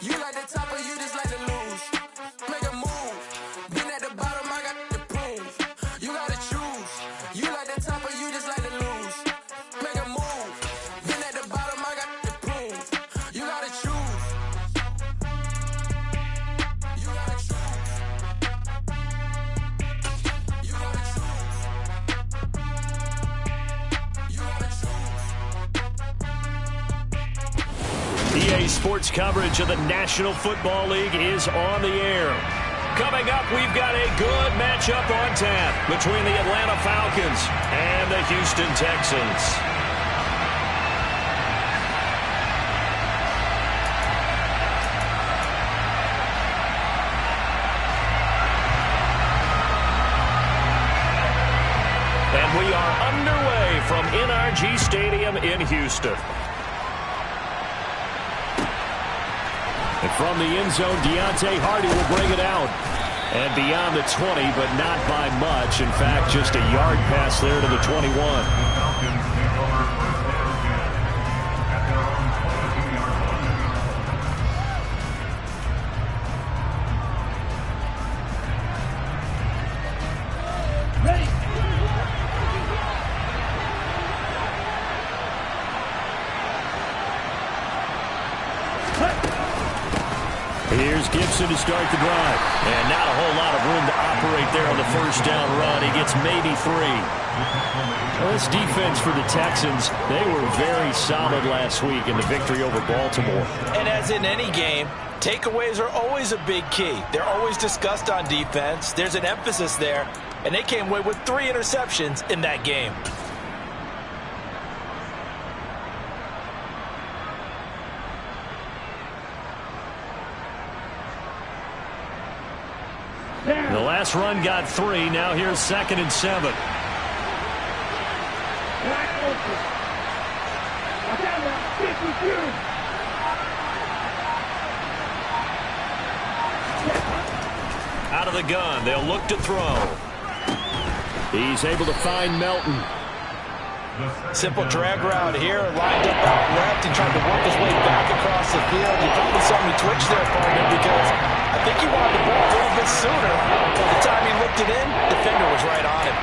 You like the top or you just like to lose? Make a move. Been at the bottom, I got to prove. You gotta choose. You like the top or you just like to lose? Make a move. Been at the bottom, I got to prove. You gotta choose. You gotta choose. You gotta choose. You gotta choose. EA Sports coverage of the National Football League is on the air. Coming up, we've got a good matchup on tap between the Atlanta Falcons and the Houston Texans. And we are underway from NRG Stadium in Houston. And from the end zone, Deontay Hardy will bring it out. And beyond the 20, but not by much. In fact, just a yard pass there to the 21. Here's Gibson to start the drive. And not a whole lot of room to operate there on the first down run. He gets maybe 3. Well, this defense for the Texans, they were very solid last week in the victory over Baltimore. And as in any game, takeaways are always a big key. They're always discussed on defense. There's an emphasis there. And they came away with 3 interceptions in that game. The last run got 3. Now here's 2nd and 7. Out of the gun. They'll look to throw. He's able to find Melton. Simple drag route here, lined up out left and tried to work his way back across the field. You probably saw me twitch there, partner, because I think he wanted the ball a little bit sooner. By the time he looked it in, the defender was right on him.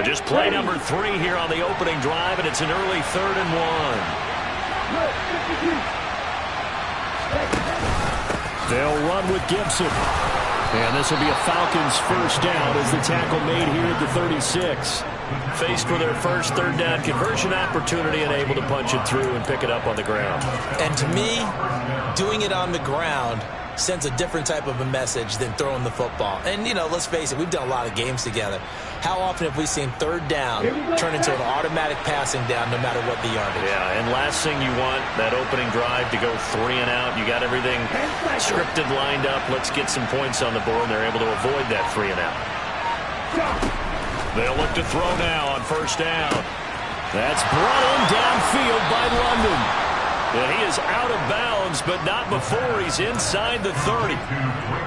Just play number 3 here on the opening drive, and it's an early 3rd and 1. They'll run with Gibson. And this will be a Falcons first down as the tackle made here at the 36. Faced with their first 3rd down conversion opportunity and able to punch it through and pick it up on the ground. And to me, doing it on the ground sends a different type of a message than throwing the football. And, you know, let's face it, we've done a lot of games together. How often have we seen 3rd down turn into an automatic passing down no matter what the yardage? Yeah, and last thing you want, that opening drive to go 3 and out. You got everything scripted, lined up. Let's get some points on the board. They're able to avoid that 3 and out. They'll look to throw now on first down. That's brought in downfield by London. And he is out of bounds, but not before he's inside the 30.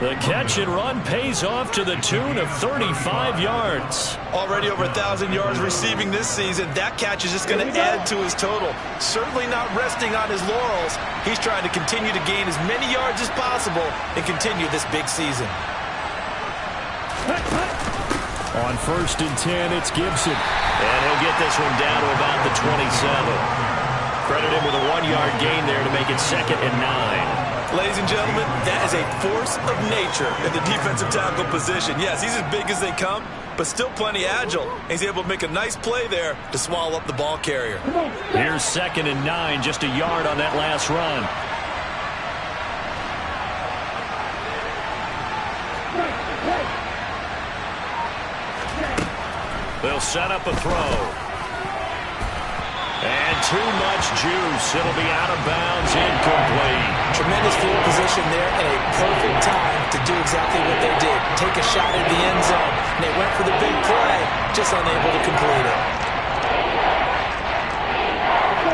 The catch and run pays off to the tune of 35 yards. Already over 1,000 yards receiving this season. That catch is just going to add to his total. Certainly not resting on his laurels. He's trying to continue to gain as many yards as possible and continue this big season. On 1st and 10, it's Gibson. And he'll get this one down to about the 27. Credit him with a 1-yard gain there to make it 2nd and 9. Ladies and gentlemen, that is a force of nature in the defensive tackle position. Yes, he's as big as they come, but still plenty agile. He's able to make a nice play there to swallow up the ball carrier. Here's 2nd and 9, just a yard on that last run. They'll set up a throw. And too much juice. It'll be out of bounds, incomplete. Tremendous field position there and a perfect time to do exactly what they did. Take a shot at the end zone. And they went for the big play, just unable to complete it.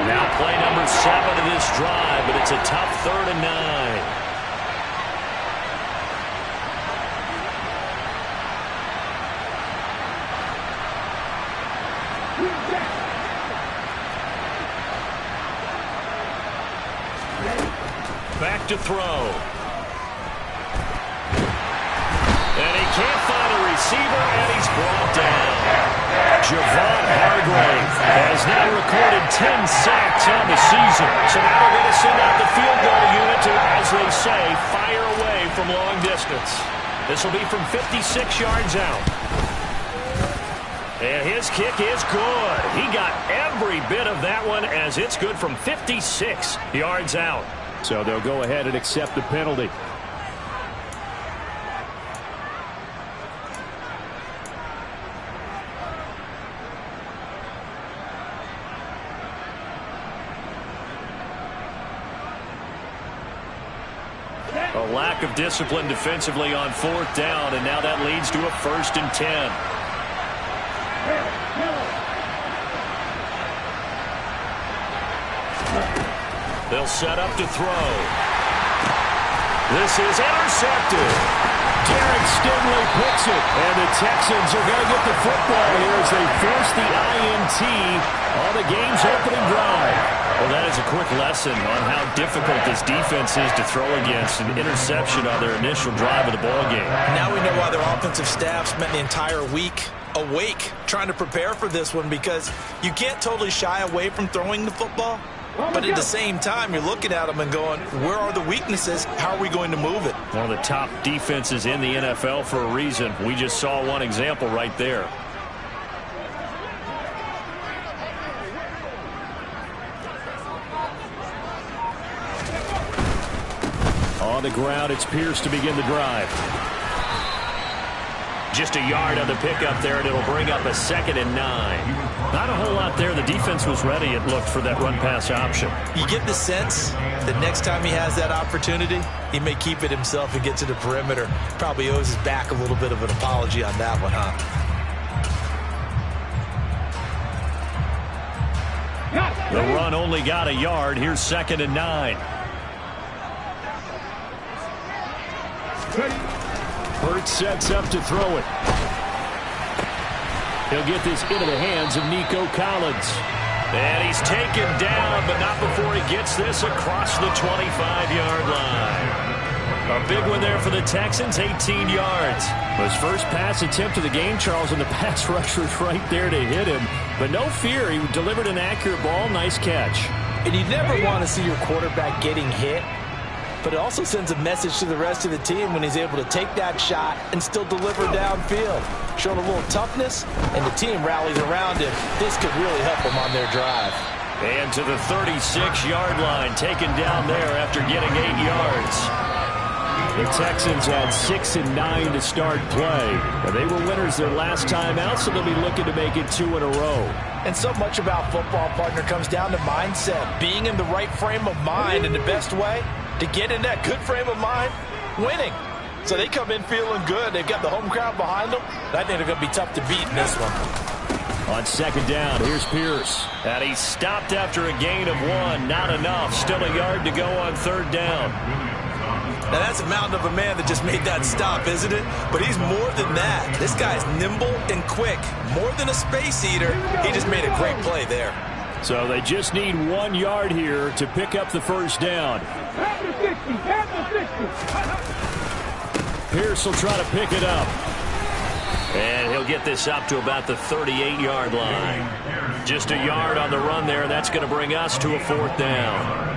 Now play number 7 of this drive, but it's a tough 3rd and 9. back to throw. And he can't find a receiver, and he's brought down. Javon Hargrave has now recorded 10 sacks on the season. So now they're going to send out the field goal unit to, as they say, fire away from long distance. This will be from 56 yards out. And his kick is good. He got every bit of that one as it's good from 56 yards out. So they'll go ahead and accept the penalty. A lack of discipline defensively on 4th down, and now that leads to a 1st and 10. They'll set up to throw. This is intercepted. Derek Stingley picks it, and the Texans are going to get the football here as they force the INT on the game's opening drive. Well, that is a quick lesson on how difficult this defense is to throw against. An interception on their initial drive of the ballgame. Now we know why their offensive staff spent the entire week awake trying to prepare for this one, because you can't totally shy away from throwing the football. But at the same time, you're looking at them and going, where are the weaknesses? How are we going to move it? One of the top defenses in the NFL for a reason. We just saw one example right there. On the ground, it's Pierce to begin the drive. Just a yard on the pickup there, and it'll bring up a 2nd and 9. Not a whole lot there. The defense was ready, it looked, for that run-pass option. You get the sense that next time he has that opportunity, he may keep it himself and get to the perimeter. Probably owes his back a little bit of an apology on that one, huh? The run only got a yard. Here's 2nd and 9. Hurts sets up to throw it. He'll get this into the hands of Nico Collins. And he's taken down, but not before he gets this across the 25-yard line. A big one there for the Texans, 18 yards. His first pass attempt of the game, Charles, and the pass rush was right there to hit him. But no fear, he delivered an accurate ball. Nice catch. And you never want to see your quarterback getting hit, but it also sends a message to the rest of the team when he's able to take that shot and still deliver downfield. Showing a little toughness, and the team rallies around him. This could really help them on their drive. And to the 36-yard line, taken down there after getting 8 yards. The Texans had 6 and 9 to start play. And they were winners their last time out, so they'll be looking to make it 2 in a row. And so much about football, partner, comes down to mindset. Being in the right frame of mind, and the best way to get in that good frame of mind, winning. So they come in feeling good. They've got the home crowd behind them. I think they're going to be tough to beat in this one. On 2nd down, here's Pierce. And he stopped after a gain of 1. Not enough. Still a yard to go on 3rd down. Now that's a mountain of a man that just made that stop, isn't it? But he's more than that. This guy's nimble and quick. More than a space eater. He just made a great play there. So they just need 1 yard here to pick up the 1st down. Pierce will try to pick it up. And he'll get this up to about the 38-yard line. Just a yard on the run there. That's going to bring us to a 4th down.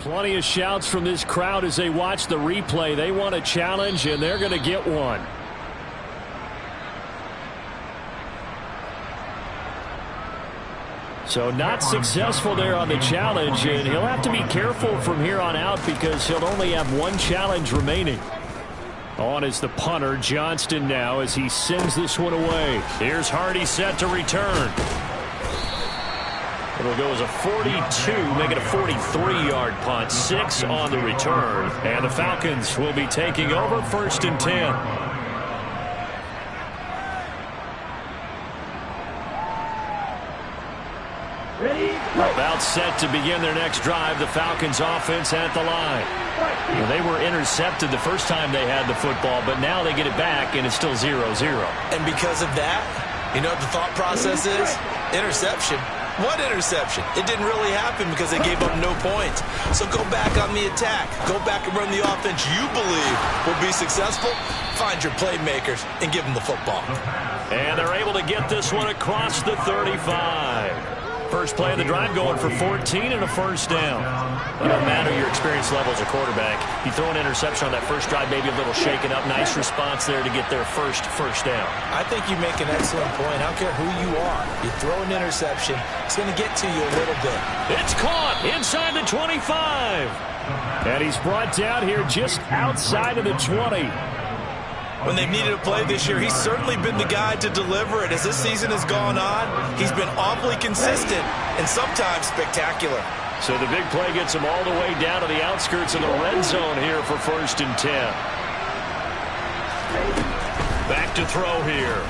Plenty of shouts from this crowd as they watch the replay. They want a challenge, and they're going to get one. So not successful there on the challenge, and he'll have to be careful from here on out because he'll only have 1 challenge remaining. On is the punter, Johnston, now as he sends this one away. Here's Hardy set to return. It'll go as a 42, make it a 43-yard punt. 6 on the return. And the Falcons will be taking over 1st and 10. About set to begin their next drive, the Falcons offense at the line. Well, they were intercepted the first time they had the football, but now they get it back, and it's still 0-0. And because of that, you know what the thought process is? Interception. What interception? It didn't really happen because they gave up no points. So go back on the attack. Go back and run the offense you believe will be successful. Find your playmakers and give them the football. And they're able to get this one across the 35. First play of the drive going for 14 and a first down. It doesn't matter your experience level as a quarterback. You throw an interception on that first drive, maybe a little shaken up. Nice response there to get their first down. I think you make an excellent point. I don't care who you are. You throw an interception, it's going to get to you a little bit. It's caught inside the 25. And he's brought down here just outside of the 20. When they've needed a play this year, he's certainly been the guy to deliver it. As this season has gone on, he's been awfully consistent and sometimes spectacular. So the big play gets him all the way down to the outskirts of the red zone here for 1st and 10. Back to throw here.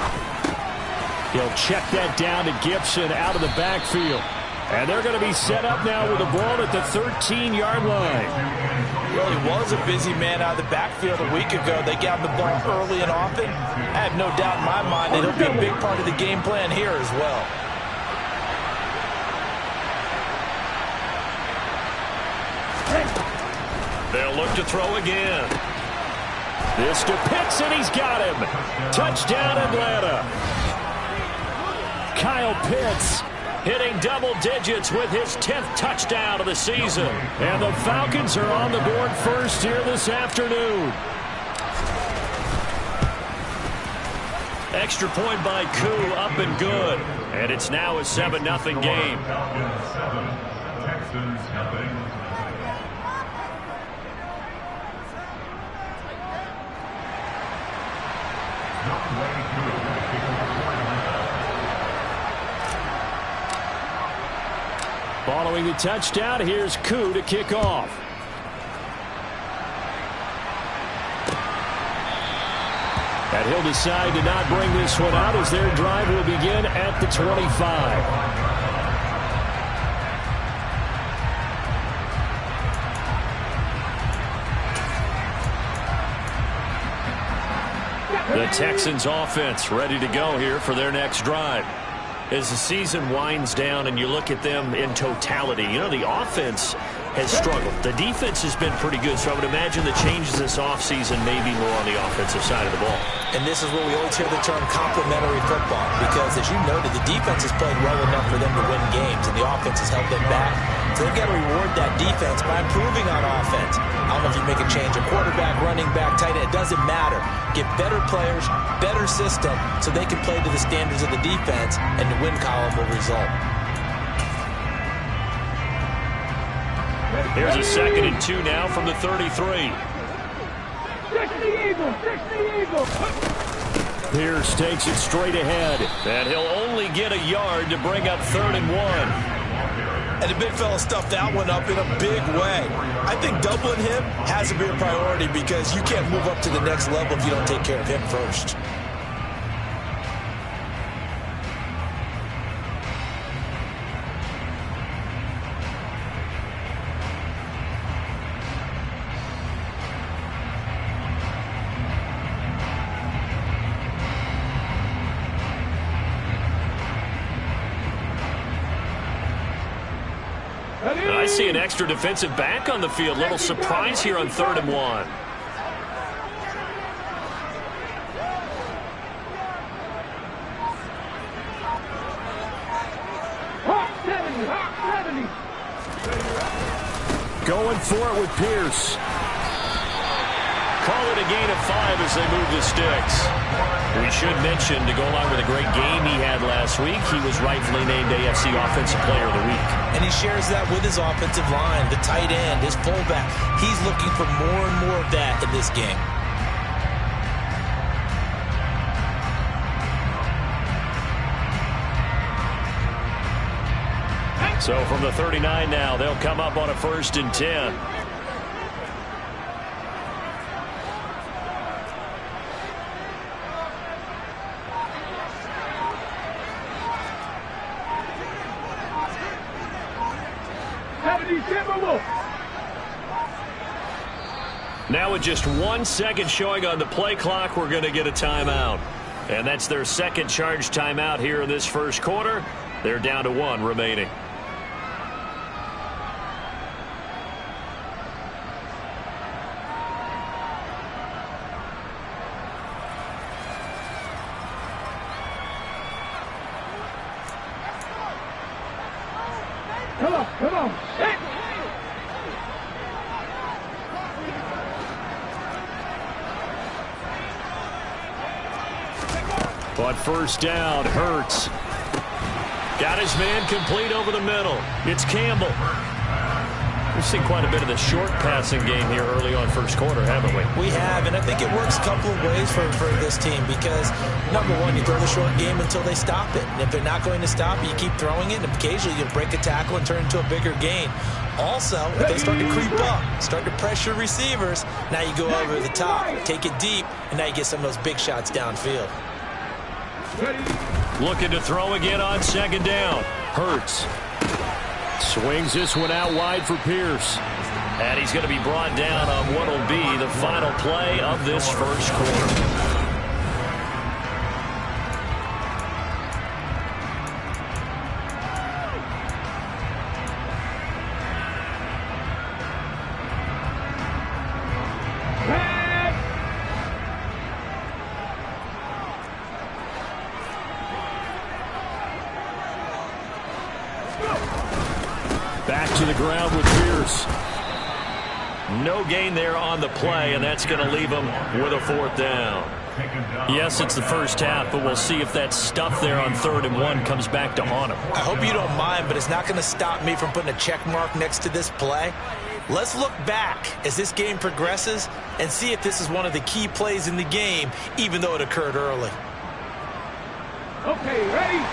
He'll check that down to Gibson out of the backfield. And they're going to be set up now with the ball at the 13-yard line. Well, he was a busy man out of the backfield a week ago. They got the ball early and often. I have no doubt in my mind that he'll be a big part of the game plan here as well. They'll look to throw again. This to Pitts, and he's got him. Touchdown, Atlanta. Kyle Pitts hitting double digits with his 10th touchdown of the season. And the Falcons are on the board first here this afternoon. Extra point by Koo, up and good. And it's now a 7-0 game. Texans nothing. Following the touchdown, here's Koo to kick off. And he'll decide to not bring this one out as their drive will begin at the 25. The Texans offense ready to go here for their next drive. As the season winds down and you look at them in totality, you know, the offense has struggled. The defense has been pretty good, so I would imagine the changes this offseason may be more on the offensive side of the ball. And this is where we always hear the term complementary football, because as you noted, the defense has played well enough for them to win games, and the offense has held them back. So they've got to reward that defense by improving on offense. I don't know if you make a change, a quarterback, running back, tight end, it doesn't matter. Get better players, better system, so they can play to the standards of the defense, and the win column will result. Here's a 2nd and 2 now from the 33. Pierce takes it straight ahead, and he'll only get a yard to bring up 3rd and 1. And the big fella stuffed that one up in a big way. I think doubling him has to be a priority because you can't move up to the next level if you don't take care of him first. I see an extra defensive back on the field. Little surprise here on 3rd and 1. Going for it with Pierce. Call it a gain of 5 as they move the sticks. We should mention, to go along with a great game he had last week, he was rightfully named AFC Offensive Player of the Week. And he shares that with his offensive line, the tight end, his fullback. He's looking for more and more of that in this game. So from the 39 now, they'll come up on a 1st and 10. Now with just 1 second showing on the play clock, we're going to get a timeout. And that's their second charge timeout here in this first quarter. They're down to 1 remaining. Come on. Hey. On first down, Hurts. Got his man complete over the middle. It's Campbell. We've seen quite a bit of the short passing game here early on first quarter, haven't we? We have, and I think it works a couple of ways for this team because, number one, you throw the short game until they stop it. And if they're not going to stop it, you keep throwing it, and occasionally you'll break a tackle and turn it into a bigger gain. Also, if they start to creep up, start to pressure receivers, now you go over the top, take it deep, and now you get some of those big shots downfield. Looking to throw again on second down. Hurts. Swings this one out wide for Pierce. And he's going to be brought down on what will be the final play of this first quarter. Back to the ground with Pierce. No gain there on the play, and that's going to leave him with a fourth down. Yes, it's the first half, but we'll see if that stuff there on 3rd and 1 comes back to haunt him. I hope you don't mind, but it's not going to stop me from putting a check mark next to this play. Let's look back as this game progresses and see if this is one of the key plays in the game, even though it occurred early. Okay, ready?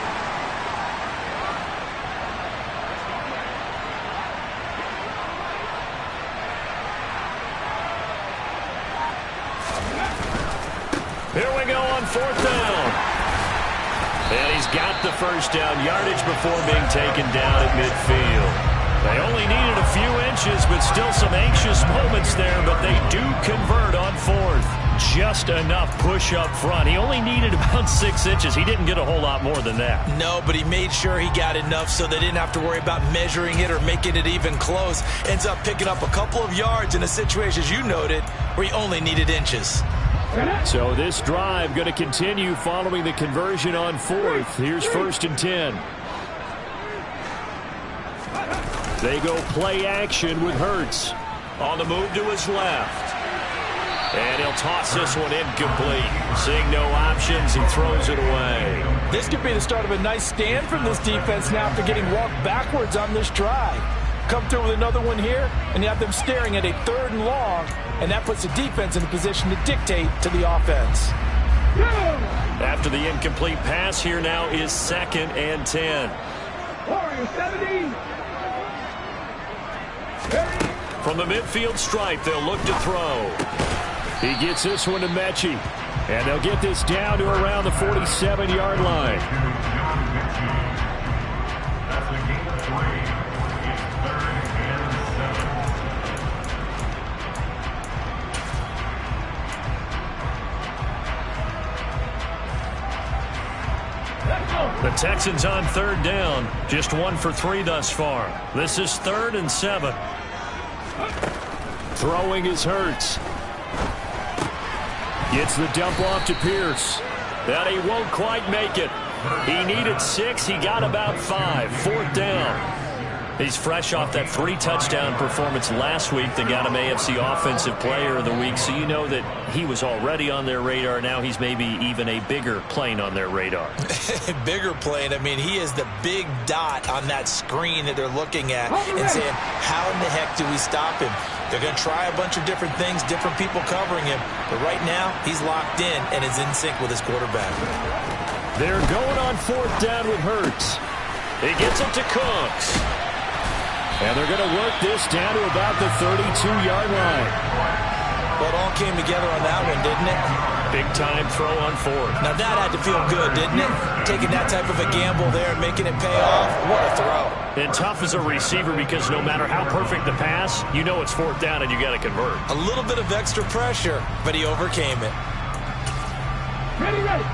Here we go on 4th down. And he's got the first down yardage before being taken down at midfield. They only needed a few inches, but still some anxious moments there, but they do convert on 4th. Just enough push up front. He only needed about 6 inches. He didn't get a whole lot more than that. No, but he made sure he got enough so they didn't have to worry about measuring it or making it even close. Ends up picking up a couple of yards in a situation, as you noted, where he only needed inches. So this drive going to continue following the conversion on 4th. Here's 1st and 10. They go play action with Hurts. On the move to his left. And he'll toss this one incomplete. Seeing no options, he throws it away. This could be the start of a nice stand from this defense now after getting walked backwards on this drive. Come through with another one here, and you have them staring at a 3rd and long, and that puts the defense in a position to dictate to the offense. After the incomplete pass, here now is 2nd and 10. From the midfield stripe, they'll look to throw. He gets this one to Mechie, and they'll get this down to around the 47-yard line. The Texans on 3rd down, just 1 for 3 thus far. This is 3rd and 7. Throwing is Hurts. Gets the dump off to Pierce. That he won't quite make it. He needed 6. He got about 5. 4th down. He's fresh off that 3-touchdown performance last week that got him AFC Offensive Player of the Week, so you know that he was already on their radar. Now he's maybe even a bigger plane on their radar. Bigger plane. I mean, he is the big dot on that screen that they're looking at and saying, how in the heck do we stop him? They're going to try a bunch of different things, different people covering him, but right now he's locked in and is in sync with his quarterback. They're going on 4th down with Hurts. He gets it to Cooks. And they're going to work this down to about the 32-yard line. Well, it all came together on that one, didn't it? big-time throw on fourth. Now that had to feel good, didn't it? Taking that type of a gamble there and making it pay off. What a throw. And tough as a receiver because no matter how perfect the pass, you know it's fourth down and you got to convert. A little bit of extra pressure, but he overcame it.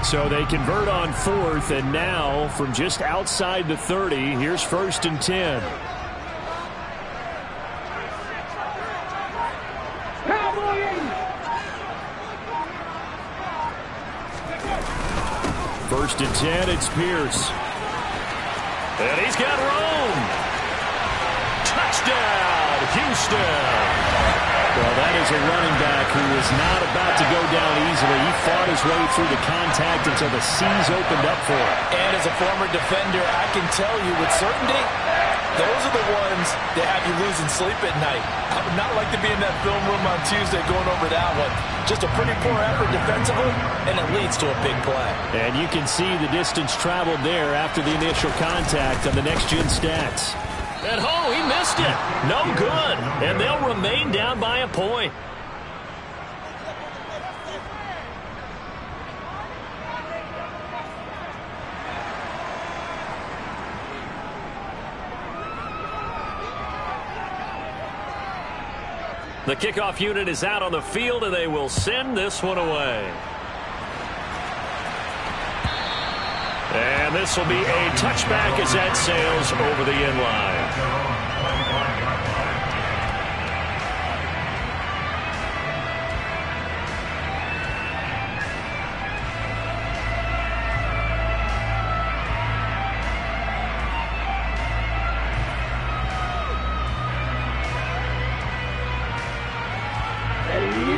So they convert on fourth, and now from just outside the 30, here's 1st and 10. First and 10, it's Pierce. And he's got room. Touchdown, Houston. Well, that is a running back who is not about to go down easily. He fought his way through the contact until the seas opened up for him. And as a former defender, I can tell you with certainty, those are the ones that have you losing sleep at night. I would not like to be in that film room on Tuesday going over that one. Just a pretty poor effort defensively, and it leads to a big play. And you can see the distance traveled there after the initial contact on the next-gen stats. And he missed it. No good. And they'll remain down by a point. The kickoff unit is out on the field, and they will send this one away. And this will be a touchback as that sails over the end line.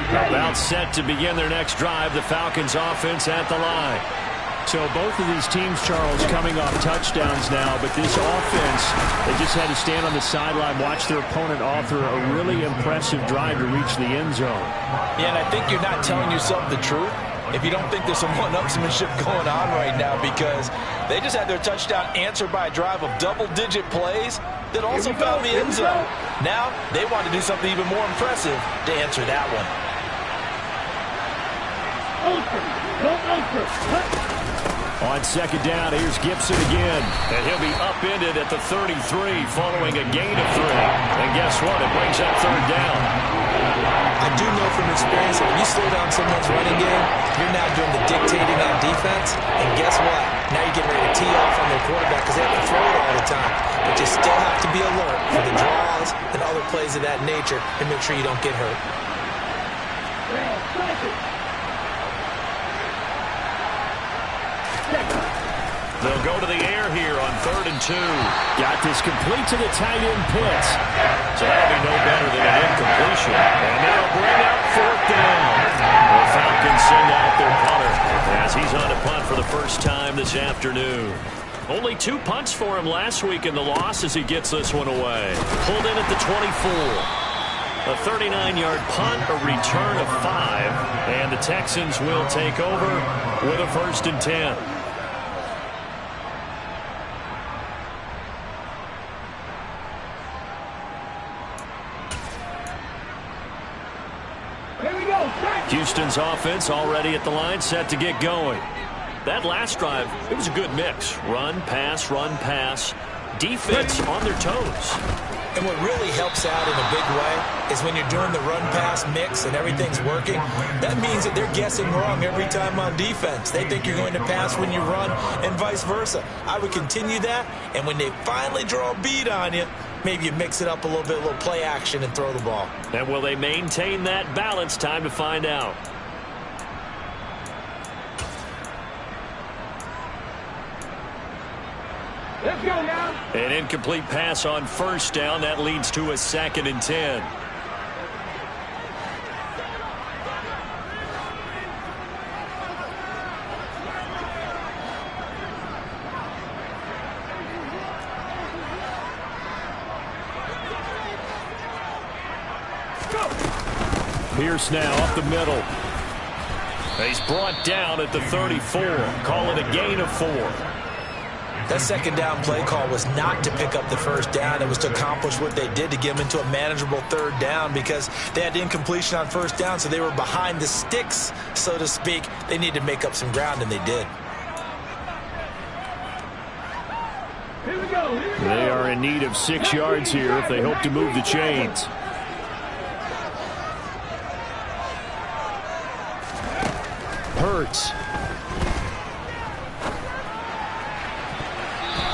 About set to begin their next drive, the Falcons offense at the line. So both of these teams, Charles, coming off touchdowns now, but this offense, they just had to stand on the sideline, watch their opponent author a really impressive drive to reach the end zone. Yeah, and I think you're not telling yourself the truth if you don't think there's some one-upsmanship going on right now, because they just had their touchdown answered by a drive of double-digit plays that also found the end zone. Now they want to do something even more impressive to answer that one. On second down, here's Gibson again. And he'll be upended at the 33 following a gain of 3. And guess what? It brings up third down. I do know from experience that when you slow down someone's running game, you're now doing the dictating on defense. And guess what? Now you're getting ready to tee off on their quarterback because they have to throw it all the time. But you still have to be alert for the draws and other plays of that nature and make sure you don't get hurt. They'll go to the air here on 3rd and 2. Got this complete to the tight end Pitts. So that'll be no better than an incompletion. And they'll bring up 4th down. The Falcons send out their punter as he's on a punt for the first time this afternoon. Only 2 punts for him last week in the loss as he gets this one away. Pulled in at the 24. A 39-yard punt, a return of 5. And the Texans will take over with a 1st and 10. Houston's offense already at the line, set to get going. That last drive, it was a good mix. Run, pass, defense on their toes. And what really helps out in a big way is when you're doing the run-pass mix and everything's working, that means that they're guessing wrong every time on defense. They think you're going to pass when you run and vice versa. I would continue that, and when they finally draw a bead on you, maybe you mix it up a little bit, a little play action, and throw the ball. And will they maintain that balance? Time to find out. Let's go now. An incomplete pass on 1st down. That leads to a 2nd and 10. Pierce now up the middle. He's brought down at the 34. Call it a gain of 4. That second down play call was not to pick up the first down. It was to accomplish what they did to get them into a manageable third down because they had incompletion on first down, so they were behind the sticks, so to speak. They needed to make up some ground, and they did. They are in need of 6 yards here if they hope to move the chains. Hurts.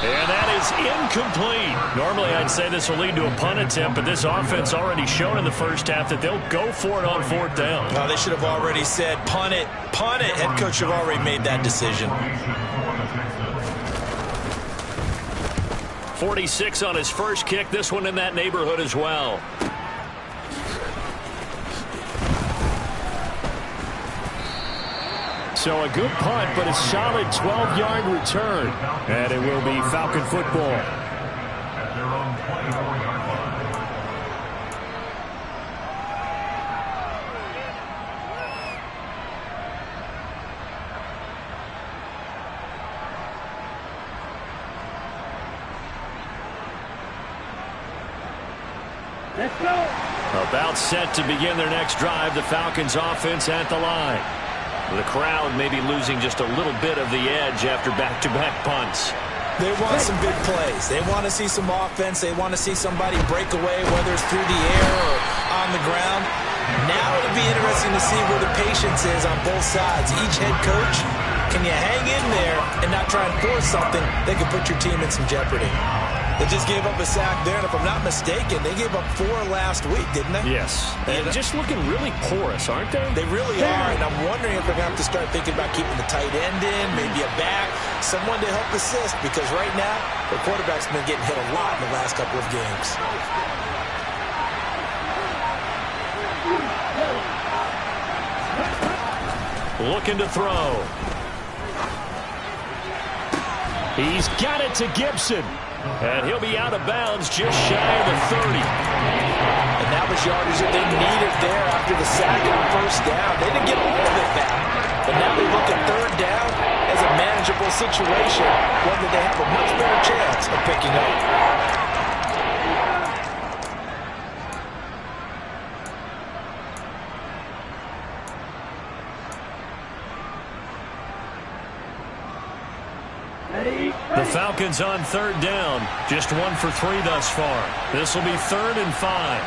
And that is incomplete. Normally I'd say this will lead to a punt attempt, but this offense already shown in the first half that they'll go for it on 4th down. Well, they should have already said punt it, punt it. Head coach should have already made that decision. 46 on his first kick. This one in that neighborhood as well. So a good punt, but a solid 12-yard return. And it will be Falcon football. Let's go. About set to begin their next drive. The Falcons offense at the line. The crowd may be losing just a little bit of the edge after back-to-back punts. They want some big plays. They want to see some offense. They want to see somebody break away, whether it's through the air or on the ground. Now it'll be interesting to see where the patience is on both sides. Each head coach, can you hang in there and not try and force something that could put your team in some jeopardy? They just gave up a sack there, and if I'm not mistaken, they gave up 4 last week, didn't they? Yes. And just looking really porous, aren't they? They really are, and I'm wondering if they're going to have to start thinking about keeping the tight end in, maybe a back, someone to help assist, because right now, the quarterback's been getting hit a lot in the last couple of games. Looking to throw. He's got it to Gibson. And he'll be out of bounds just shy of the 30. And that was yardage that they needed there after the sack and the first down. They didn't get all of it back. But now they look at 3rd down as a manageable situation, one that they have a much better chance of picking up. The Falcons on 3rd down. Just 1 for 3 thus far. This will be 3rd and 5.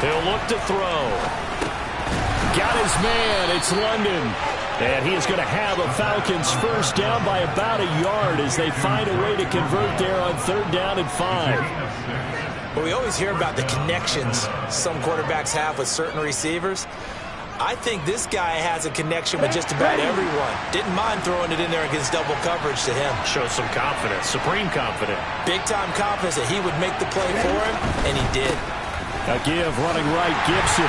He'll look to throw. Got his man. It's London. And he is going to have a Falcons first down by about a yard as they find a way to convert there on 3rd down and 5. Well, we always hear about the connections some quarterbacks have with certain receivers. I think this guy has a connection with just about everyone. Didn't mind throwing it in there against double coverage to him. Shows some confidence, supreme confidence. Big-time confidence that he would make the play for him, and he did. A give running right, Gibson.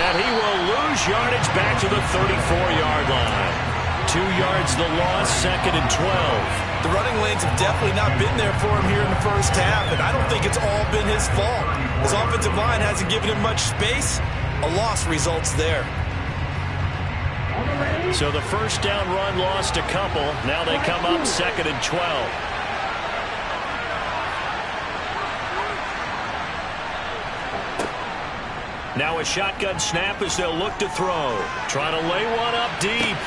And he will lose yardage back to the 34-yard line. 2 yards the loss, 2nd and 12. The running lanes have definitely not been there for him here in the first half, and I don't think it's all been his fault. His offensive line hasn't given him much space. A loss results there. So the first down run lost a couple. Now they come up 2nd and 12. Now a shotgun snap as they'll look to throw. Trying to lay one up deep.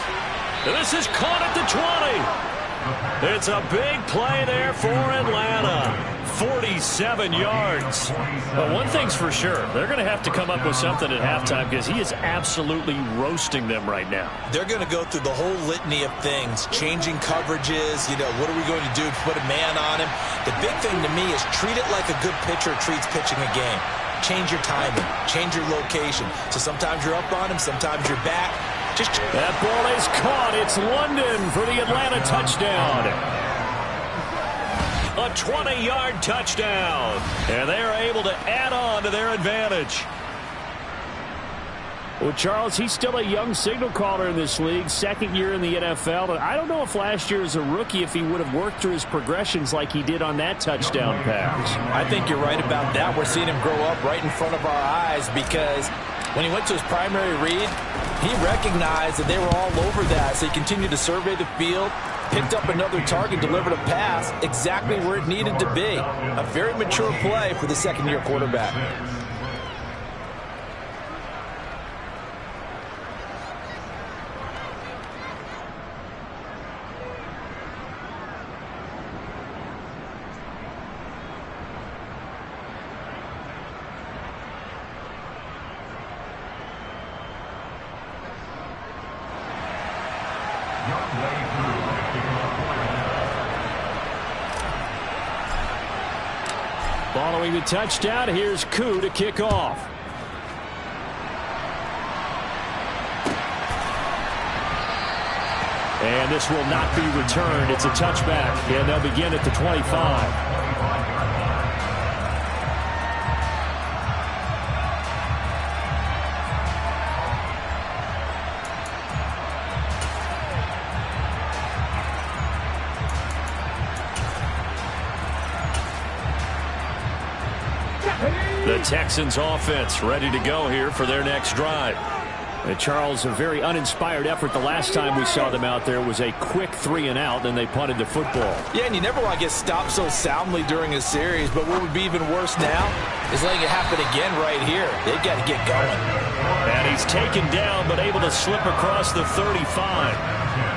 And this is caught at the 20. It's a big play there for Atlanta. 47 yards. But one thing's for sure, they're going to have to come up with something at halftime because he is absolutely roasting them right now. They're going to go through the whole litany of things, changing coverages, what are we going to do to put a man on him? The big thing to me is treat it like a good pitcher treats pitching a game. Change your timing, change your location. So sometimes you're up on him, sometimes you're back. That ball is caught. It's London for the Atlanta touchdown. A 20-yard touchdown. And they are able to add on to their advantage. Well, Charles, he's still a young signal caller in this league, 2nd year in the NFL. And I don't know if last year as a rookie if he would have worked through his progressions like he did on that touchdown pass. I think you're right about that. We're seeing him grow up right in front of our eyes because When he went to his primary read, he recognized that they were all over that, so he continued to survey the field, picked up another target, delivered a pass exactly where it needed to be. A very mature play for the second-year quarterback. Following the touchdown, here's Koo to kick off. And this will not be returned. It's a touchback, and they'll begin at the 25. The Texans offense ready to go here for their next drive. And Charles, a very uninspired effort. The last time we saw them out there was a quick 3-and-out, and they punted the football. Yeah, and you never want to get stopped so soundly during a series, but what would be even worse now is letting it happen again right here. They've got to get going. And he's taken down, but able to slip across the 35.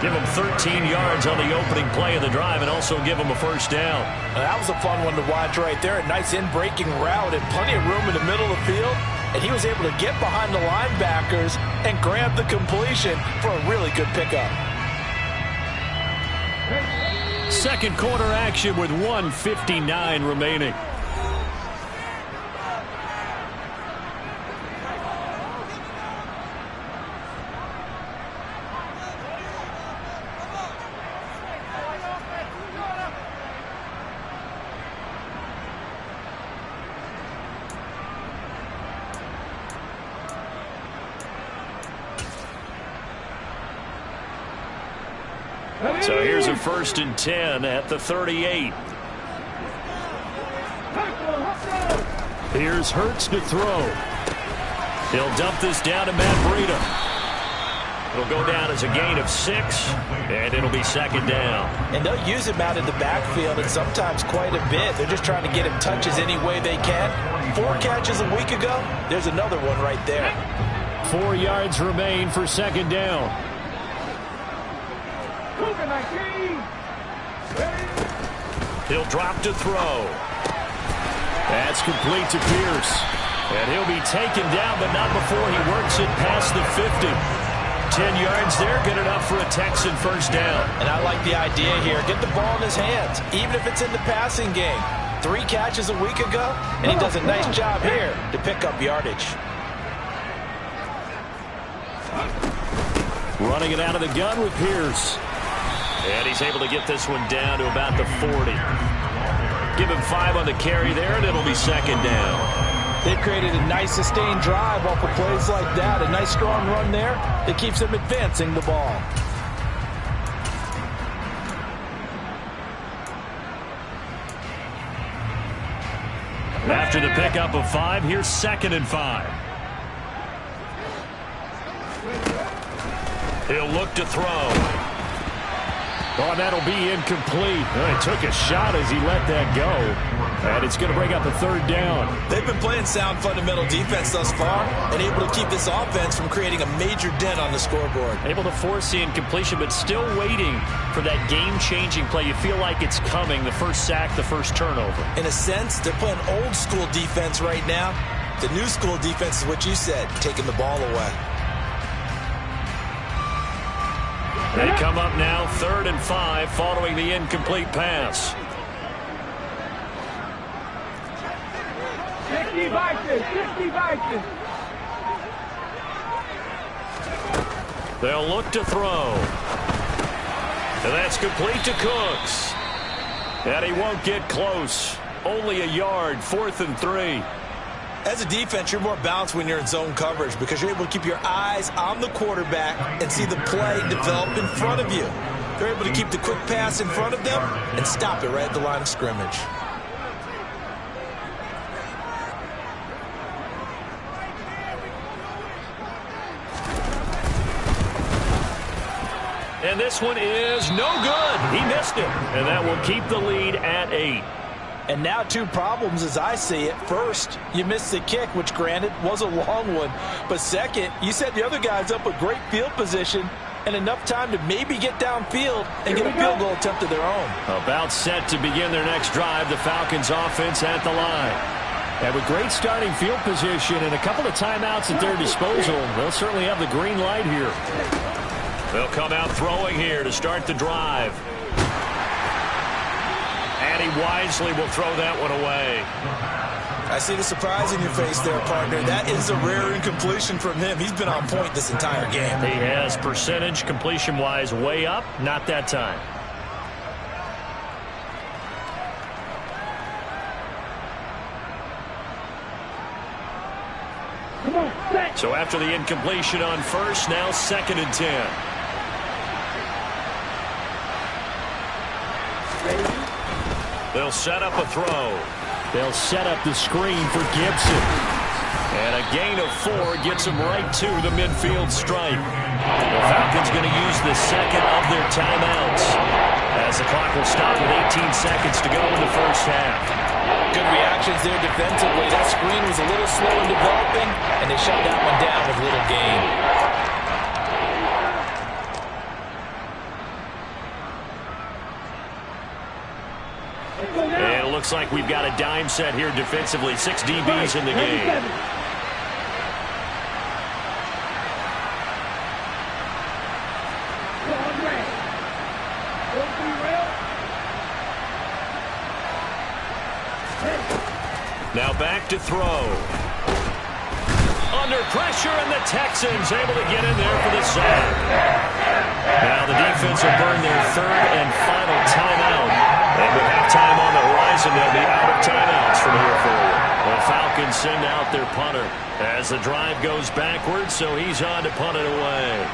Give him 13 yards on the opening play of the drive and also give him a first down. That was a fun one to watch right there. A nice in-breaking route and plenty of room in the middle of the field. And he was able to get behind the linebackers and grab the completion for a really good pickup. Second quarter action with 1:59 remaining. So here's a 1st and 10 at the 38. Here's Hurts to throw. He'll dump this down to Matt Breida. It'll go down as a gain of 6, and it'll be second down. And they'll use him out in the backfield, and sometimes quite a bit. They're just trying to get him touches any way they can. 4 catches a week ago. There's another one right there. 4 yards remain for second down. He'll drop to throw. That's complete to Pierce. And he'll be taken down, but not before he works it past the 50. 10 yards there, good enough for a Texan first down. And I like the idea here. Get the ball in his hands, even if it's in the passing game. 3 catches a week ago, and he does a nice job here to pick up yardage. Running it out of the gun with Pierce. And he's able to get this one down to about the 40. Give him 5 on the carry there, and it'll be second down. They've created a nice sustained drive off of plays like that. A nice strong run there that keeps them advancing the ball. After the pickup of 5, here's 2nd and 5. He'll look to throw. Oh, that'll be incomplete. Oh, he took a shot as he let that go. And it's going to bring up a 3rd down. They've been playing sound fundamental defense thus far and able to keep this offense from creating a major dent on the scoreboard. Able to force the incompletion, but still waiting for that game-changing play. You feel like it's coming, the first sack, the first turnover. In a sense, they're playing old-school defense right now. The new-school defense is what you said, taking the ball away. They come up now 3rd and 5 following the incomplete pass. 50 Vikings. They'll look to throw. And that's complete to Cooks. And he won't get close. Only a yard, 4th and 3. As a defense, you're more balanced when you're in zone coverage because you're able to keep your eyes on the quarterback and see the play develop in front of you. They're able to keep the quick pass in front of them and stop it right at the line of scrimmage. And this one is no good. He missed it. And that will keep the lead at 8. And now 2 problems as I see it. First, you missed the kick, which granted was a long one. But second, you set the other guys up with great field position and enough time to maybe get downfield and get a field goal attempt of their own. About set to begin their next drive, the Falcons offense at the line. And with great starting field position and a couple of timeouts at their disposal, they'll certainly have the green light here. They'll come out throwing here to start the drive. And he wisely will throw that one away. I see the surprise in your face there, partner. That is a rare incompletion from him. He's been on point this entire game. He has percentage completion-wise way up. Not that time. So after the incompletion on first, now 2nd and 10. They'll set up a throw. They'll set up the screen for Gibson. And a gain of 4 gets them right to the midfield stripe. The Falcons going to use the second of their timeouts as the clock will stop with 18 seconds to go in the first half. Good reactions there defensively. That screen was a little slow in developing, and they shut that one down with little gain. And it looks like we've got a dime set here defensively. 6 DBs in the game. Now back to throw. Under pressure, and the Texans able to get in there for the sack. Now the defense will burn their 3rd and final timeout. And with halftime on the horizon, they'll be out of timeouts from here forward. The Falcons send out their punter as the drive goes backwards, so he's on to punt it away.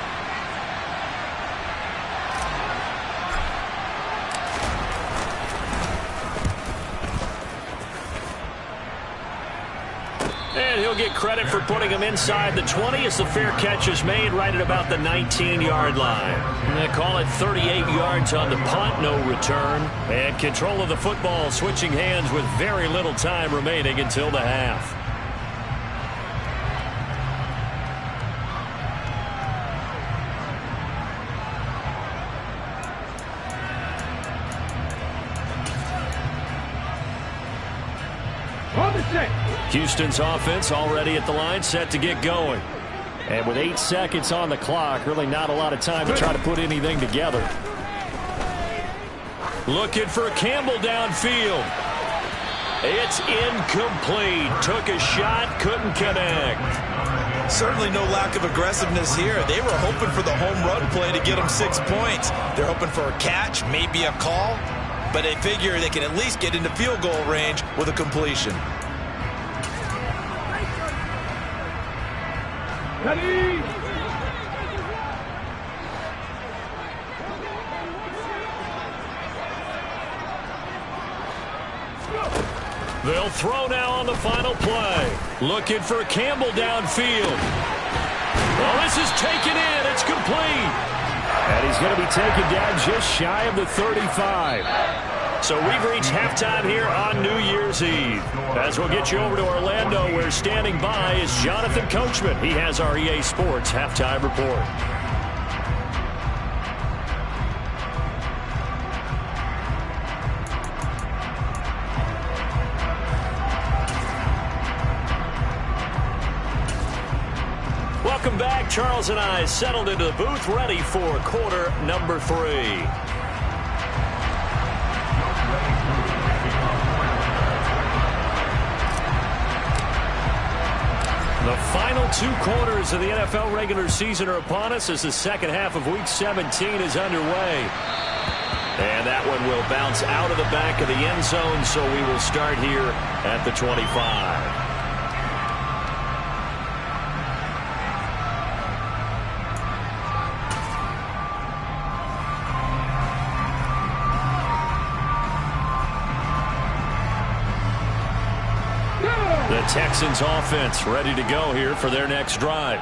And he'll get credit for putting him inside the 20 as the fair catch is made right at about the 19-yard line. And they call it 38 yards on the punt, no return. And control of the football switching hands with very little time remaining until the half. Houston's offense already at the line, set to get going. And with 8 seconds on the clock, really not a lot of time to try to put anything together. Looking for Campbell downfield. It's incomplete. Took a shot, couldn't connect. Certainly no lack of aggressiveness here. They were hoping for the home run play to get them 6 points. They're hoping for a catch, maybe a call, but they figure they can at least get into field goal range with a completion. Ready? They'll throw now on the final play. Looking for Campbell downfield. Oh, this is taken in. It's complete. And he's going to be taken down just shy of the 35. So we've reached halftime here on New Year's Eve. As we'll get you over to Orlando, where standing by is Jonathan Coachman. He has our EA Sports halftime report. Welcome back. Charles and I settled into the booth, ready for quarter number 3. The final 2 quarters of the NFL regular season are upon us as the second half of Week 17 is underway. And that one will bounce out of the back of the end zone, so we will start here at the 25. The Texans offense ready to go here for their next drive.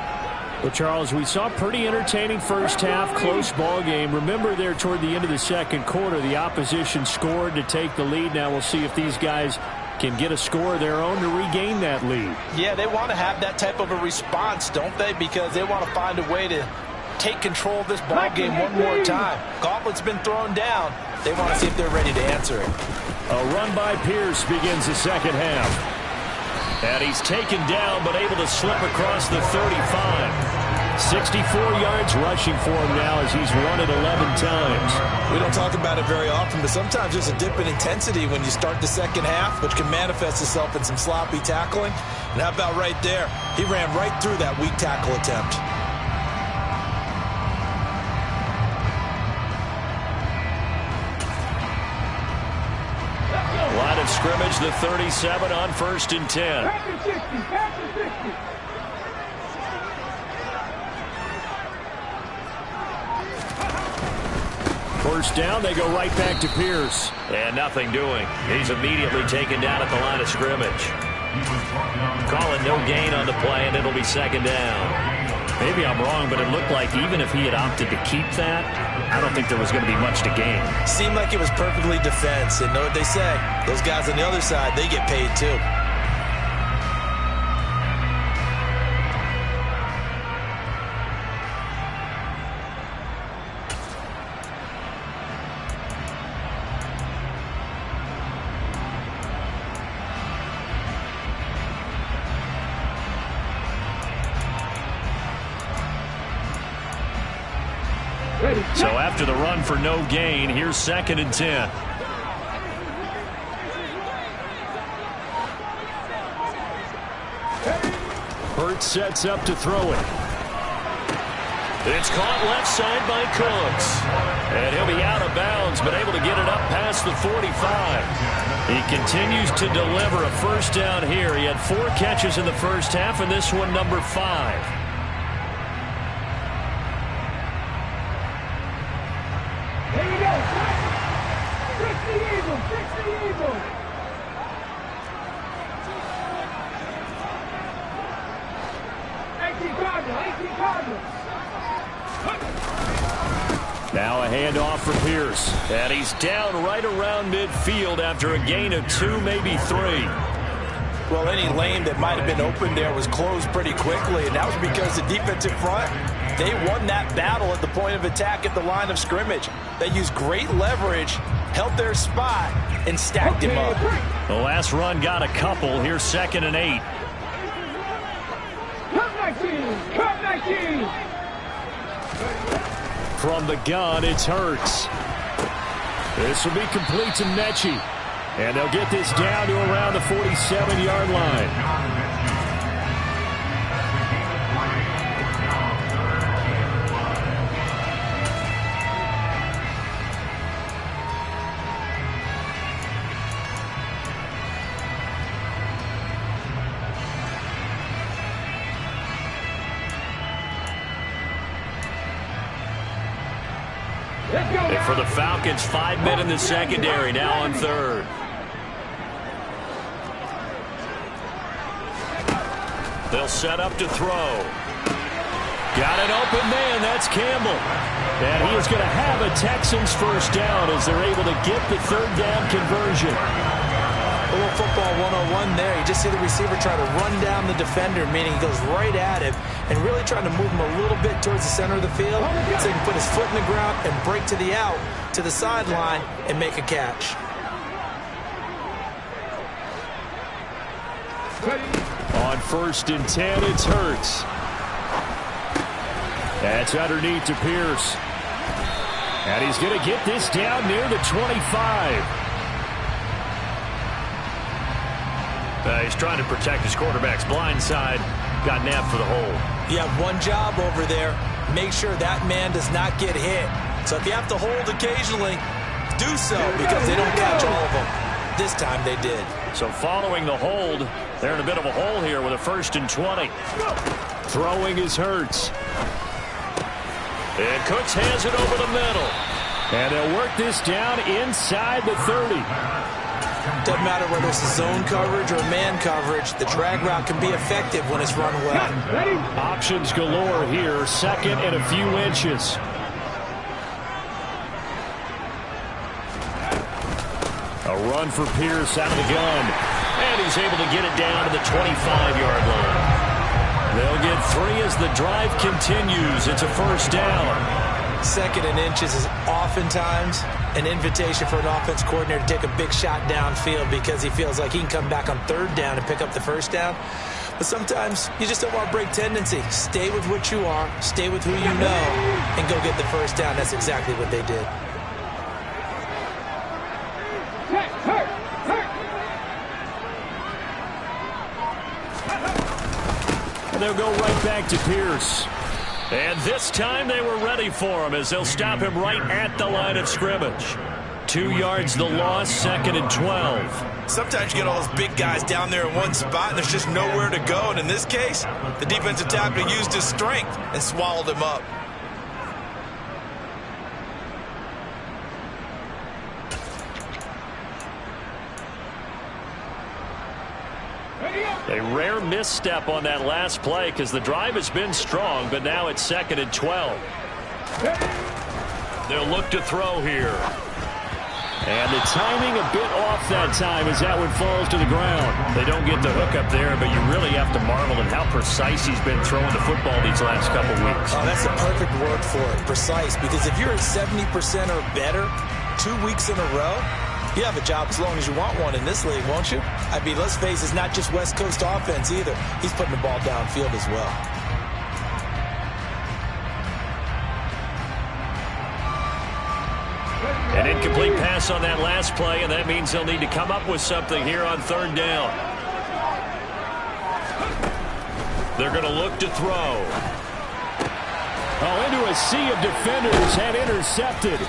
Well, Charles, we saw a pretty entertaining first half, close ball game. Remember there toward the end of the second quarter, the opposition scored to take the lead. Now we'll see if these guys can get a score of their own to regain that lead. Yeah, they want to have that type of a response, don't they? Because they want to find a way to take control of this ball game one more time. Gauntlet's been thrown down. They want to see if they're ready to answer it. A run by Pierce begins the second half. And he's taken down, but able to slip across the 35. 64 yards rushing for him now as he's run it 11 times. We don't talk about it very often, but sometimes there's a dip in intensity when you start the second half, which can manifest itself in some sloppy tackling. And how about right there? He ran right through that weak tackle attempt. Line of scrimmage, the 37 on 1st and 10. Back to 60, back to 60. First down, they go right back to Pierce. And nothing doing. He's immediately taken down at the line of scrimmage. Calling no gain on the play, and it'll be second down. Maybe I'm wrong, but it looked like even if he had opted to keep that, I don't think there was going to be much to gain. Seemed like it was perfectly defense. And know what they say? Those guys on the other side, they get paid too. So after the run for no gain, here's 2nd and 10. Hurts sets up to throw it. It's caught left side by Cooks. And he'll be out of bounds, but able to get it up past the 45. He continues to deliver a first down here. He had 4 catches in the first half, and this one number 5. Here we go. 60 Eagles, 60 Eagles. Now a handoff for Pierce. And he's down right around midfield after a gain of 2, maybe 3. Well, any lane that might have been open there was closed pretty quickly, and that was because the defensive front, they won that battle at the point of attack at the line of scrimmage. They used great leverage, held their spot, and stacked him up. The last run got a couple. Here's 2nd and 8. Cut 19. From the gun, it's Hurts. This will be complete to Mechie. And they'll get this down to around the 47-yard line. And for the Falcons, 5 men in the secondary, now on 3rd. They'll set up to throw. Got an open man. That's Campbell. And he is going to have a Texans first down as they're able to get the 3rd down conversion. A little football 101 there. You just see the receiver try to run down the defender, meaning he goes right at him and really trying to move him a little bit towards the center of the field so he can put his foot in the ground and break to the out, to the sideline, and make a catch. On 1st and 10, it's Hurts. That's underneath to Pierce. And he's going to get this down near the 25. He's trying to protect his quarterback's blind side. Got nabbed for the hold. You have one job over there. Make sure that man does not get hit. So if you have to hold occasionally, do so because they don't catch all of them. This time they did. So following the hold, they're in a bit of a hole here with a 1st and 20. Throwing is Hurts. And Cooks has it over the middle. And they'll work this down inside the 30. Doesn't matter whether it's a zone coverage or man coverage, the drag route can be effective when it's run well. Options galore here, second and a few inches. A run for Pierce out of the gun. And he's able to get it down to the 25-yard line. They'll get 3 as the drive continues. It's a first down. Second and inches is oftentimes an invitation for an offense coordinator to take a big shot downfield because he feels like he can come back on third down and pick up the first down. But sometimes you just don't want to break tendency. Stay with what you are, stay with who you know, and go get the first down. That's exactly what they did. And they'll go right back to Pierce. And this time they were ready for him as they'll stop him right at the line of scrimmage. 2 yards the loss, second and 12. Sometimes you get all those big guys down there in one spot and there's just nowhere to go. And in this case, the defensive tackle used his strength and swallowed him up. A rare misstep on that last play because the drive has been strong, but now it's second and 12. They'll look to throw here. And the timing a bit off that time as that one falls to the ground. They don't get the hook up there, but you really have to marvel at how precise he's been throwing the football these last couple weeks. Oh, that's the perfect word for it, precise, because if you're at 70% or better 2 weeks in a row, you have a job as long as you want one in this league, won't you? I mean, let's face it, it's not just West Coast offense either. He's putting the ball downfield as well. An incomplete pass on that last play, and that means they'll need to come up with something here on third down. They're going to look to throw. Oh, into a sea of defenders and intercepted.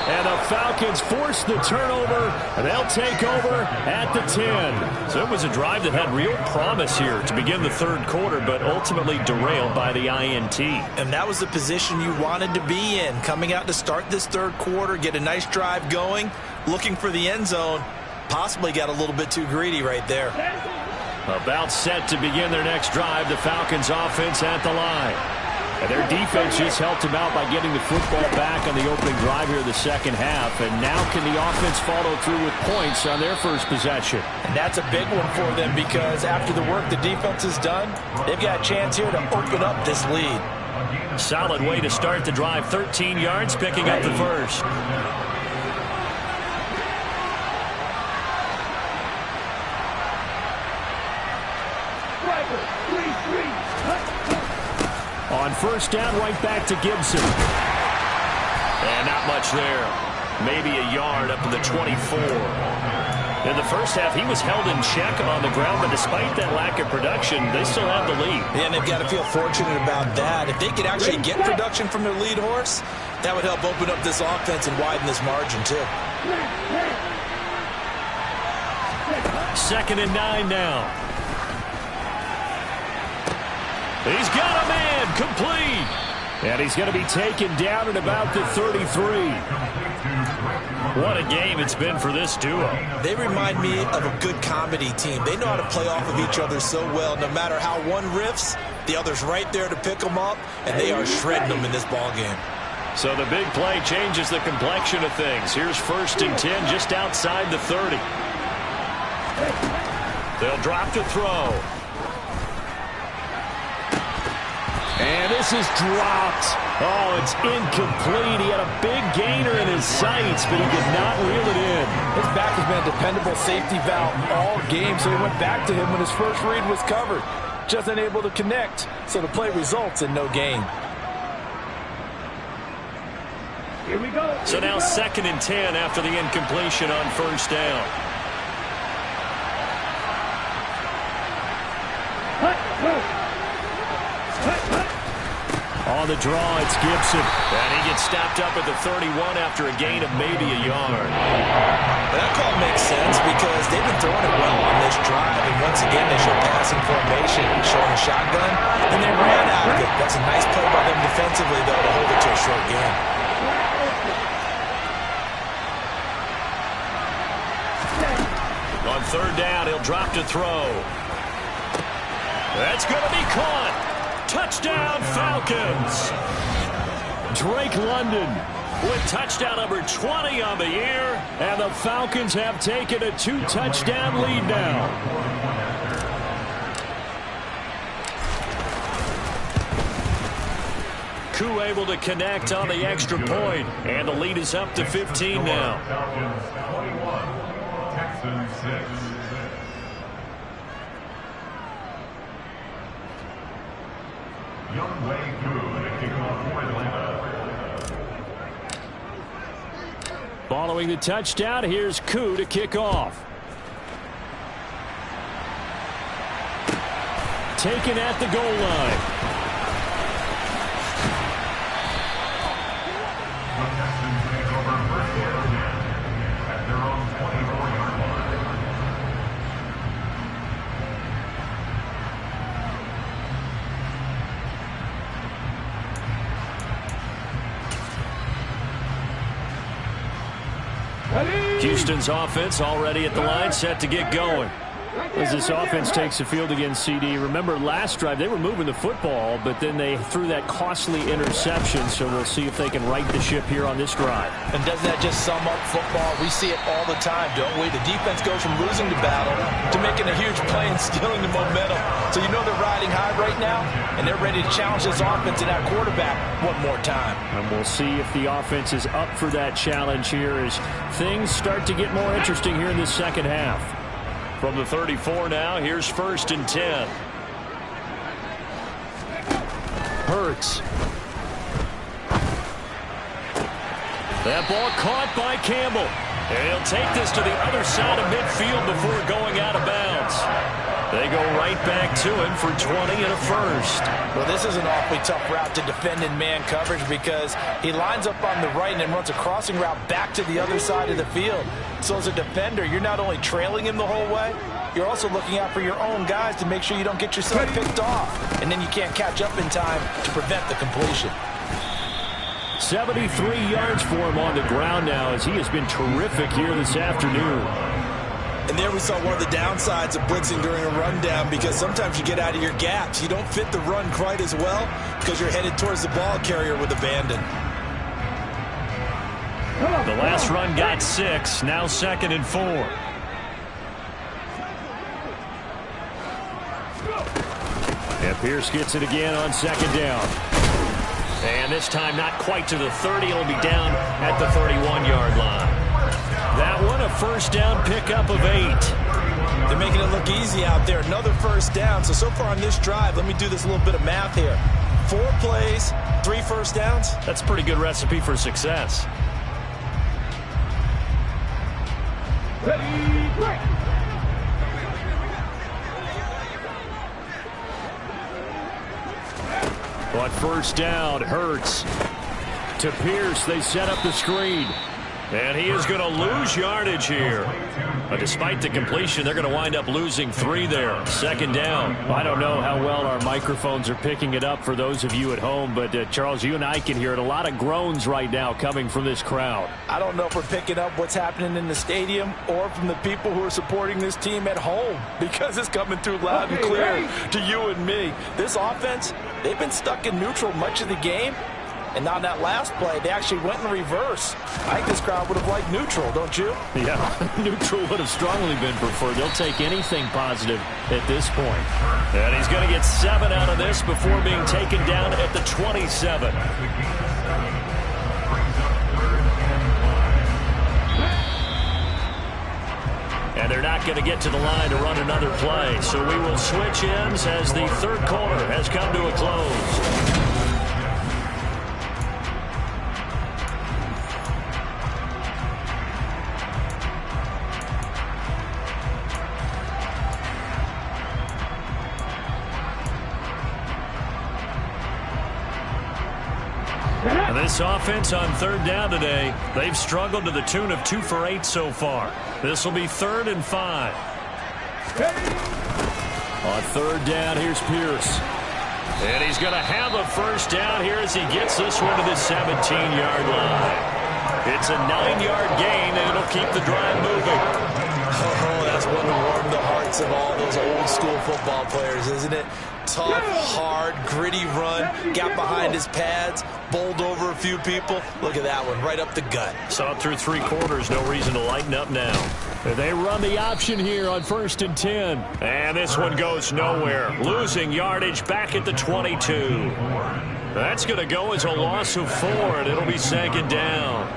And the Falcons force the turnover, and they'll take over at the 10. So it was a drive that had real promise here to begin the third quarter, but ultimately derailed by the INT. And that was the position you wanted to be in, coming out to start this third quarter, get a nice drive going, looking for the end zone. Possibly got a little bit too greedy right there. About set to begin their next drive, the Falcons offense at the line. And their defense just helped them out by getting the football back on the opening drive here in the second half. And now can the offense follow through with points on their first possession? And that's a big one for them because after the work the defense has done, they've got a chance here to open up this lead. Solid way to start the drive. 13 yards, picking up the first. On first down, right back to Gibson. And not much there. Maybe a yard up to the 24. In the first half, he was held in check on the ground, but despite that lack of production, they still have the lead. And they've got to feel fortunate about that. If they could actually get production from their lead horse, that would help open up this offense and widen this margin, too. Second and 9 now. He's got a man, complete. And he's going to be taken down at about the 33. What a game it's been for this duo. They remind me of a good comedy team. They know how to play off of each other so well. No matter how one riffs, the other's right there to pick them up, and they are shredding them in this ball game. So the big play changes the complexion of things. Here's first and 10 just outside the 30. They'll drop to throw. And this is dropped. Oh, it's incomplete. He had a big gainer in his sights, but he did not reel it in. His back has been a dependable safety valve all game, so he went back to him when his first read was covered. Just unable to connect, so the play results in no gain. Here we go. So now second and 10 after the incompletion on first down. On the draw, it's Gibson. And he gets stopped up at the 31 after a gain of maybe a yard. That call makes sense because they've been throwing it well on this drive. And once again, they show passing formation, showing a shotgun, and they ran out of it. That's a nice play by them defensively, though, to hold it to a short game. third down, he'll drop to throw. That's going to be caught. Touchdown, Falcons. Drake London with touchdown number 20 on the year, and the Falcons have taken a 2-touchdown lead now. Koo able to connect on the extra point, and the lead is up to 15 now. Falcons 21, Texans 6. Young Wei Koo to kick off for Atlanta. Following the touchdown, here's Koo to kick off. Taken at the goal line. The Texans take over first down at their own 24-yard line. Houston's offense already at the line, set to get going. As this offense takes the field against CD, remember last drive they were moving the football, but then they threw that costly interception, so we'll see if they can right the ship here on this drive. And doesn't that just sum up football? We see it all the time, don't we? The defense goes from losing the battle to making a huge play and stealing the momentum. So you know they're riding high right now, and they're ready to challenge this offense and that quarterback one more time. And we'll see if the offense is up for that challenge here as things start to get more interesting here in this second half. From the 34 now, here's 1st and 10. Hurts. That ball caught by Campbell. And he'll take this to the other side of midfield before going out of bounds. They go right back to him for 20 and a first. Well, this is an awfully tough route to defend in man coverage because he lines up on the right and then runs a crossing route back to the other side of the field. So as a defender, you're not only trailing him the whole way, you're also looking out for your own guys to make sure you don't get yourself picked off. And then you can't catch up in time to prevent the completion. 73 yards for him on the ground now as he has been terrific here this afternoon. And there we saw one of the downsides of blitzing during a rundown because sometimes you get out of your gaps. You don't fit the run quite as well because you're headed towards the ball carrier with abandon. The last run got 6, now 2nd and 4. And Pierce gets it again on 2nd down. And this time not quite to the 30. It'll be down at the 31-yard line. That one a 1st down pickup of 8. They're making it look easy out there. Another 1st down. So far on this drive, let me do this little bit of math here. 4 plays, 3 1st downs. That's a pretty good recipe for success. But 1st down, Hurts. To Pierce, they set up the screen. And he is going to lose yardage here. But despite the completion, they're going to wind up losing 3 there. 2nd down. I don't know how well our microphones are picking it up for those of you at home, but Charles, you and I can hear it. A lot of groans right now coming from this crowd. I don't know if we're picking up what's happening in the stadium or from the people who are supporting this team at home because it's coming through loud and clear to you and me. This offense, they've been stuck in neutral much of the game. And on that last play, they actually went in reverse. I think this crowd would have liked neutral, don't you? Yeah, neutral would have strongly been preferred. They'll take anything positive at this point. And he's going to get 7 out of this before being taken down at the 27. And they're not going to get to the line to run another play. So we will switch ends as the 3rd quarter has come to a close. This offense on 3rd down today, they've struggled to the tune of 2 for 8 so far. This will be 3rd and 5. On 3rd down, here's Pierce. And he's going to have a 1st down here as he gets this one to the 17-yard line. It's a 9-yard gain, and it'll keep the drive moving. Oh, that's one to warm the hearts of all those old school football players, isn't it? Tough, hard, gritty run, got behind his pads, bowled over a few people. Look at that one, right up the gut. Saw it through 3 quarters, no reason to lighten up now. They run the option here on 1st and 10. And this one goes nowhere. Losing yardage back at the 22. That's going to go as a loss of 4, and it'll be 2nd down.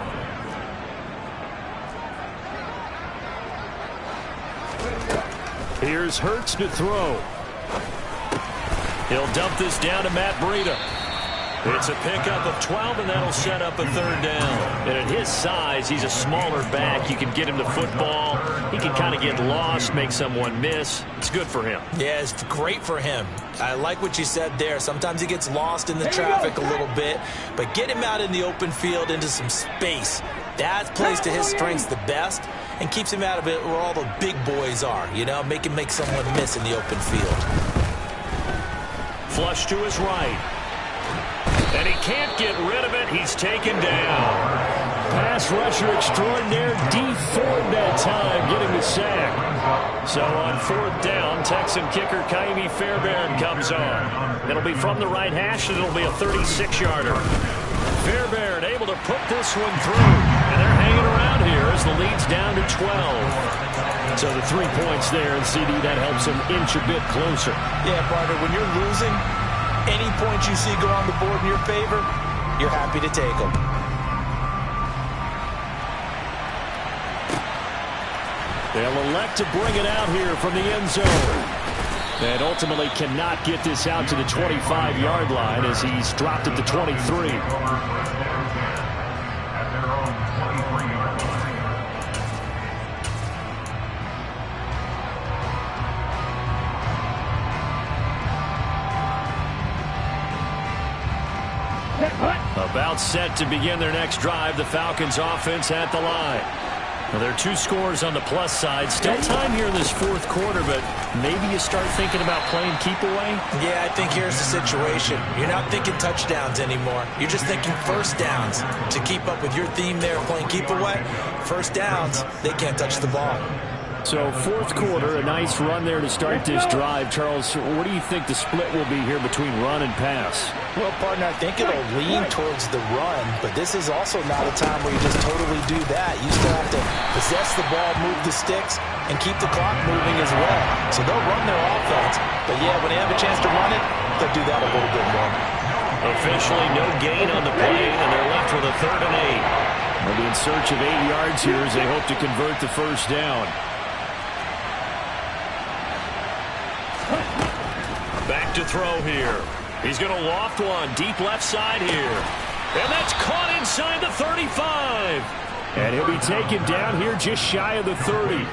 Here's Hurts to throw. He'll dump this down to Matt Breida. It's a pickup of 12, and that'll set up a 3rd down. And at his size, he's a smaller back. You can get him the football. He can kind of get lost, make someone miss. It's good for him. Yeah, it's great for him. I like what you said there. Sometimes he gets lost in the traffic a little bit, but get him out in the open field into some space. That plays to his strengths the best and keeps him out of it where all the big boys are, you know, make him make someone miss in the open field. Flush to his right. And he can't get rid of it. He's taken down. Pass rusher extraordinaire, Dee Ford that time, getting the sack. So on 4th down, Texan kicker Kaimi Fairbairn comes on. It'll be from the right hash, and it'll be a 36-yarder. Fairbairn able to put this one through. And they're hanging around here as the lead's down to 12. So the 3 points there, and CD, that helps him inch a bit closer. Yeah, partner, when you're losing, any points you see go on the board in your favor, you're happy to take them. They'll elect to bring it out here from the end zone. And ultimately cannot get this out to the 25-yard line as he's dropped at the 23. About set to begin their next drive, the Falcons offense at the line. Well, there are 2 scores on the plus side. Still time here in this 4th quarter, but maybe you start thinking about playing keep away? Yeah, I think here's the situation. You're not thinking touchdowns anymore. You're just thinking 1st downs. To keep up with your theme there, playing keep away, 1st downs, they can't touch the ball. So 4th quarter, a nice run there to start this drive. Charles, what do you think the split will be here between run and pass? Well, partner, I think it'll lean towards the run, but this is also not a time where you just totally do that. You still have to possess the ball, move the sticks, and keep the clock moving as well. So they'll run their offense, but yeah, when they have a chance to run it, they'll do that a little bit more. Officially no gain on the play, and they're left with a 3rd and 8. They'll be in search of 8 yards here as they hope to convert the 1st down. Back to throw here. He's going to loft one deep left side here. And that's caught inside the 35. And he'll be taken down here just shy of the 30.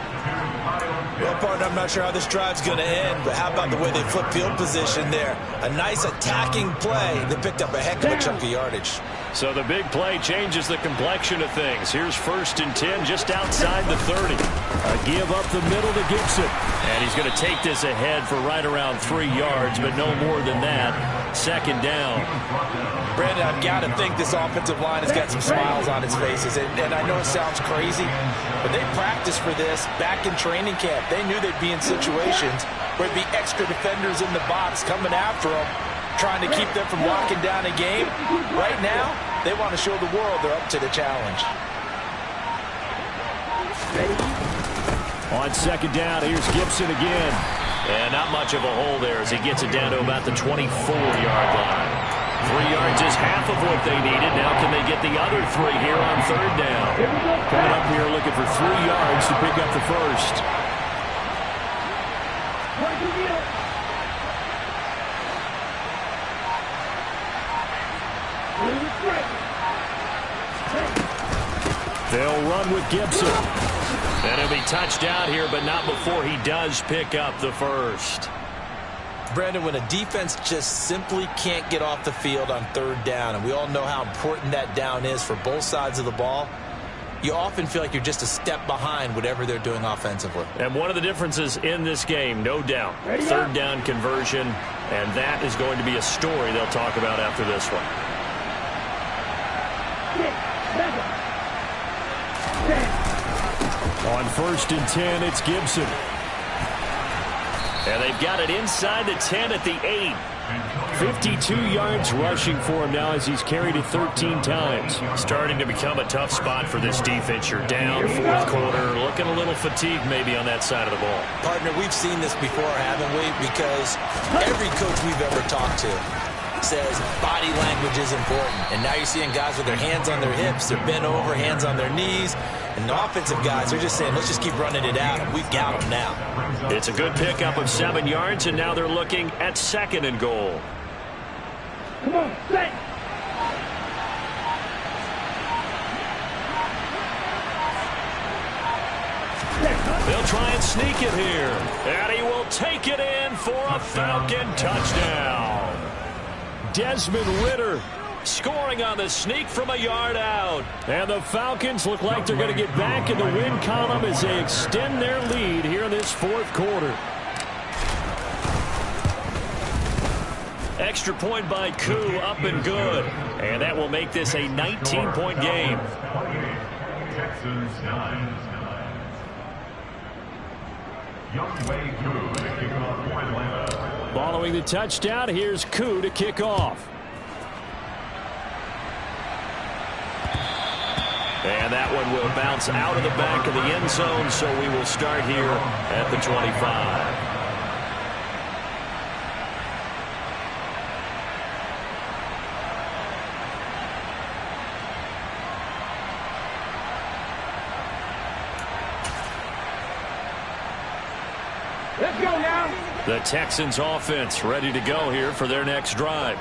Well, partner, I'm not sure how this drive's going to end, but how about the way they flip field position there? A nice attacking play. They picked up a heck of a chunk of yardage. So the big play changes the complexion of things. Here's 1st and 10 just outside the 30. A give up the middle to Gibson. And he's going to take this ahead for right around 3 yards, but no more than that. 2nd down. Brandon, I've got to think this offensive line has got some smiles on its faces. And I know it sounds crazy, but they practiced for this back in training camp. They knew they'd be in situations where there'd be extra defenders in the box coming after them, trying to keep them from locking down a game. Right now, they want to show the world they're up to the challenge. On 2nd down, here's Gibson again. And not much of a hole there as he gets it down to about the 24-yard line. 3 yards is half of what they needed. Now can they get the other 3 here on 3rd down? Coming up here looking for 3 yards to pick up the 1st. They'll run with Gibson. And he'll be touched out here, but not before he does pick up the 1st. Brandon, when a defense just simply can't get off the field on 3rd down, and we all know how important that down is for both sides of the ball, you often feel like you're just a step behind whatever they're doing offensively. And one of the differences in this game, no doubt, 3rd down conversion, and that is going to be a story they'll talk about after this one. On 1st and 10, it's Gibson. And they've got it inside the 10 at the 8. 52 yards rushing for him now as he's carried it 13 times. Starting to become a tough spot for this defense. You're down 4th quarter, looking a little fatigued maybe on that side of the ball. Partner, we've seen this before, haven't we? Because every coach we've ever talked to says body language is important. And now you're seeing guys with their hands on their hips, they're bent over, hands on their knees. And the offensive guys are just saying, let's just keep running it out. We've got them now. It's a good pickup of 7 yards, and now they're looking at 2nd and goal. Come on, set. They'll try and sneak it here. And he will take it in for a Falcon touchdown. Desmond Ridder scoring on the sneak from a yard out. And the Falcons look like they're going to get back in the win column as they extend their lead here in this 4th quarter. Extra point by Koo, up and good. And that will make this a 19-point game. Texans 9. Youngway Koo to kick off for Atlanta. Following the touchdown, here's Koo to kick off. And that one will bounce out of the back of the end zone, so we will start here at the 25. Let's go now. The Texans offense ready to go here for their next drive.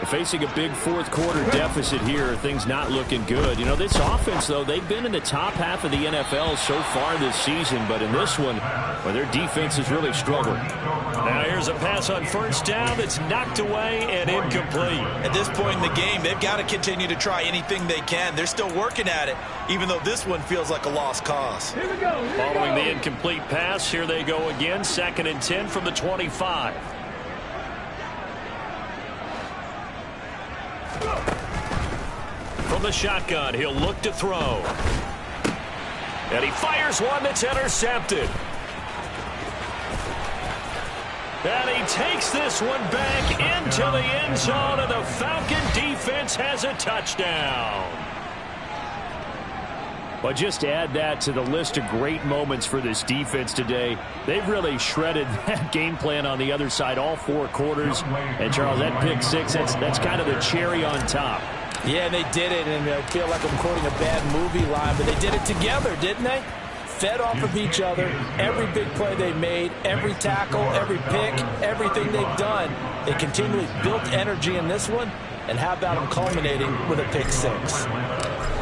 Facing a big 4th quarter deficit here, things not looking good. You know, this offense, though, they've been in the top half of the NFL so far this season, but in this one, well, their defense has really struggled. Now here's a pass on 1st down that's knocked away and incomplete. At this point in the game, they've got to continue to try anything they can. They're still working at it, even though this one feels like a lost cause. Here we go. Following the incomplete pass, here they go again, 2nd and 10 from the 25. From the shotgun, he'll look to throw. And he fires one that's intercepted. And he takes this one back into the end zone, and the Falcon defense has a touchdown. But just to add that to the list of great moments for this defense today, they've really shredded that game plan on the other side all 4 quarters. And, Charles, that pick 6, that's kind of the cherry on top. Yeah, they did it, and I feel like I'm quoting a bad movie line, but they did it together, didn't they? Fed off of each other, every big play they made, every tackle, every pick, everything they've done. They continually built energy in this one, and how about them culminating with a pick 6?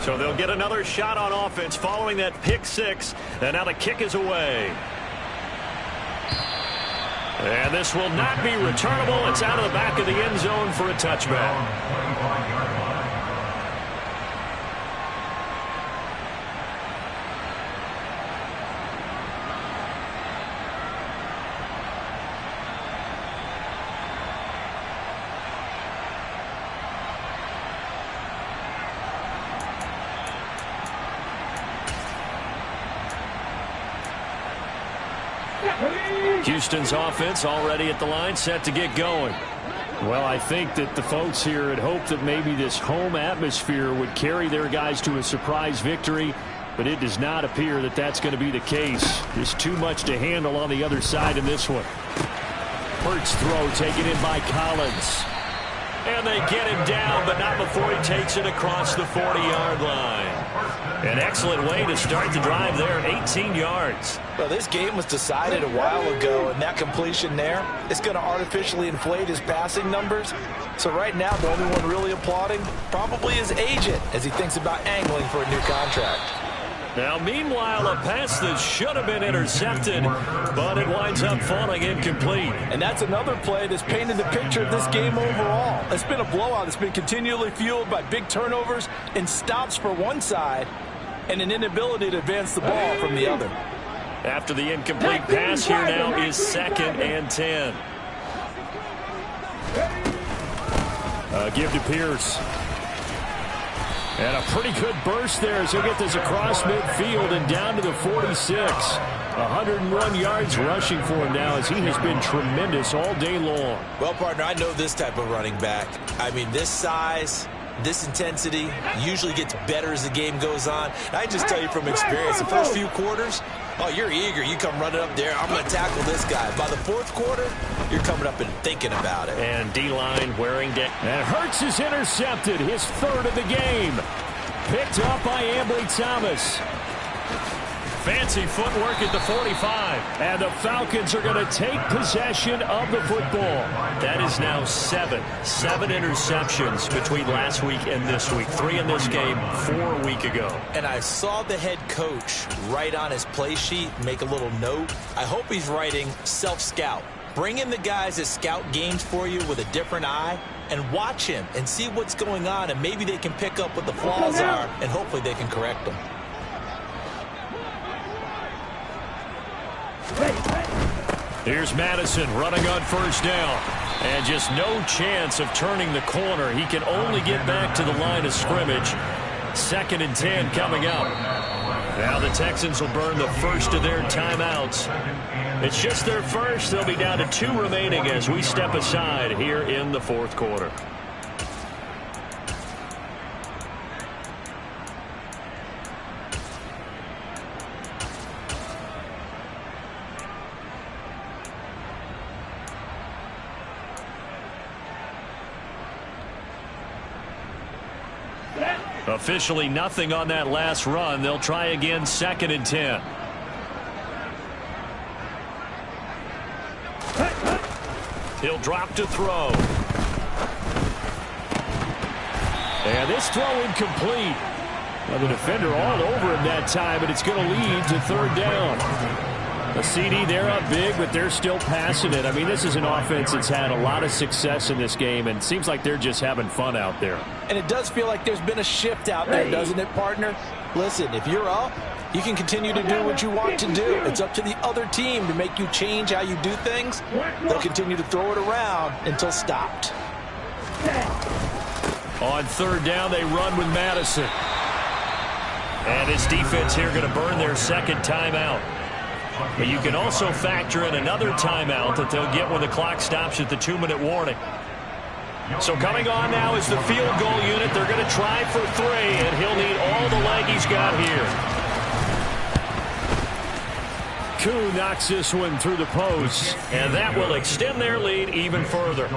So they'll get another shot on offense following that pick 6, and now the kick is away. And this will not be returnable. It's out of the back of the end zone for a touchback. Houston's offense already at the line, set to get going. Well, I think that the folks here had hoped that maybe this home atmosphere would carry their guys to a surprise victory, but it does not appear that that's going to be the case. There's too much to handle on the other side in this one. Hurts throw taken in by Collins. And they get him down, but not before he takes it across the 40-yard line. An excellent way to start the drive there, 18 yards. Well, this game was decided a while ago, and that completion there is going to artificially inflate his passing numbers. So right now, the only one really applauding probably his agent as he thinks about angling for a new contract. Now, meanwhile, a pass that should have been intercepted, but it winds up falling incomplete. And that's another play that's painted the picture of this game overall. It's been a blowout. It's been continually fueled by big turnovers and stops for one side and an inability to advance the ball from the other. After the incomplete pass, here now is 2nd and 10. Give to Pierce. And a pretty good burst there as he'll get this across midfield and down to the 46. 101 yards rushing for him now as he has been tremendous all day long. Well, partner, I know this type of running back. I mean, this size, this intensity usually gets better as the game goes on. I just tell you from experience, the first few quarters, oh, you're eager. You come running up there. I'm going to tackle this guy. By the fourth quarter, you're coming up and thinking about it. And D-line wearing down. And Hurts is intercepted, his third of the game. Picked up by Thomas. Fancy footwork at the 45. And the Falcons are going to take possession of the football. That is now seven interceptions between last week and this week. 3 in this game, 4 a week ago. And I saw the head coach write on his play sheet, make a little note. I hope he's writing self-scout. Bring in the guys that scout games for you with a different eye and watch him and see what's going on, and maybe they can pick up what the flaws are, and hopefully they can correct them. Here's Madison running on first down. And just no chance of turning the corner. He can only get back to the line of scrimmage. 2nd and 10 coming up. Now the Texans will burn the first of their timeouts. It's just their first. They'll be down to 2 remaining as we step aside here in the 4th quarter. Officially nothing on that last run. They'll try again 2nd and 10. He'll drop to throw. And this throw incomplete. Well, the defender all over him that time, but it's going to lead to 3rd down. A CD, they're up big, but they're still passing it. I mean, this is an offense that's had a lot of success in this game, and it seems like they're just having fun out there. And it does feel like there's been a shift out there, doesn't it, partner? Listen, if you're up, you can continue to do what you want to do. It's up to the other team to make you change how you do things. They'll continue to throw it around until stopped. On 3rd down, they run with Madison. And his defense here going to burn their 2nd timeout. But you can also factor in another timeout that they'll get when the clock stops at the 2-minute warning. So coming on now is the field goal unit. They're going to try for 3, and he'll need all the leg he's got here. Koo knocks this one through the post, and that will extend their lead even further.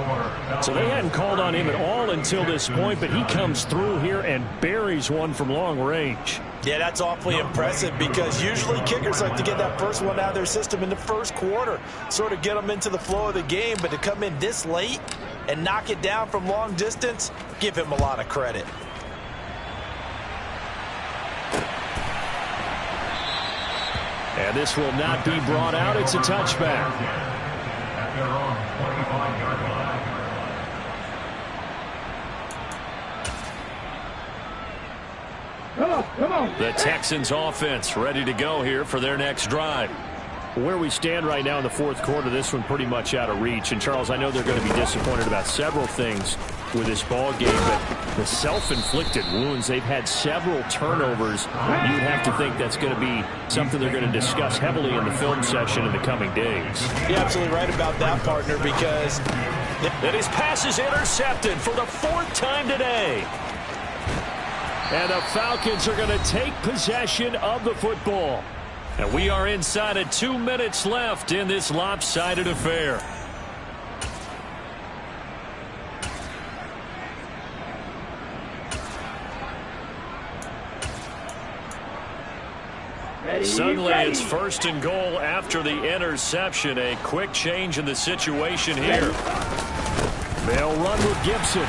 So they hadn't called on him at all until this point, but he comes through here and buries one from long range. Yeah, that's awfully impressive because usually kickers like to get that first one out of their system in the 1st quarter, sort of get them into the flow of the game, but to come in this late and knock it down from long distance, give him a lot of credit. And this will not be brought out. It's a touchback. At their own 25-yard line. Come on. The Texans offense ready to go here for their next drive. Where we stand right now in the 4th quarter, this one pretty much out of reach. And, Charles, I know they're going to be disappointed about several things with this ball game, but the self-inflicted wounds, they've had several turnovers. You'd have to think that's going to be something they're going to discuss heavily in the film session in the coming days. You're absolutely right about that, partner, because and his pass is intercepted for the 4th time today. And the Falcons are going to take possession of the football. And we are inside of 2 minutes left in this lopsided affair. Suddenly it's 1st and goal after the interception. A quick change in the situation here. They'll run with Gibson.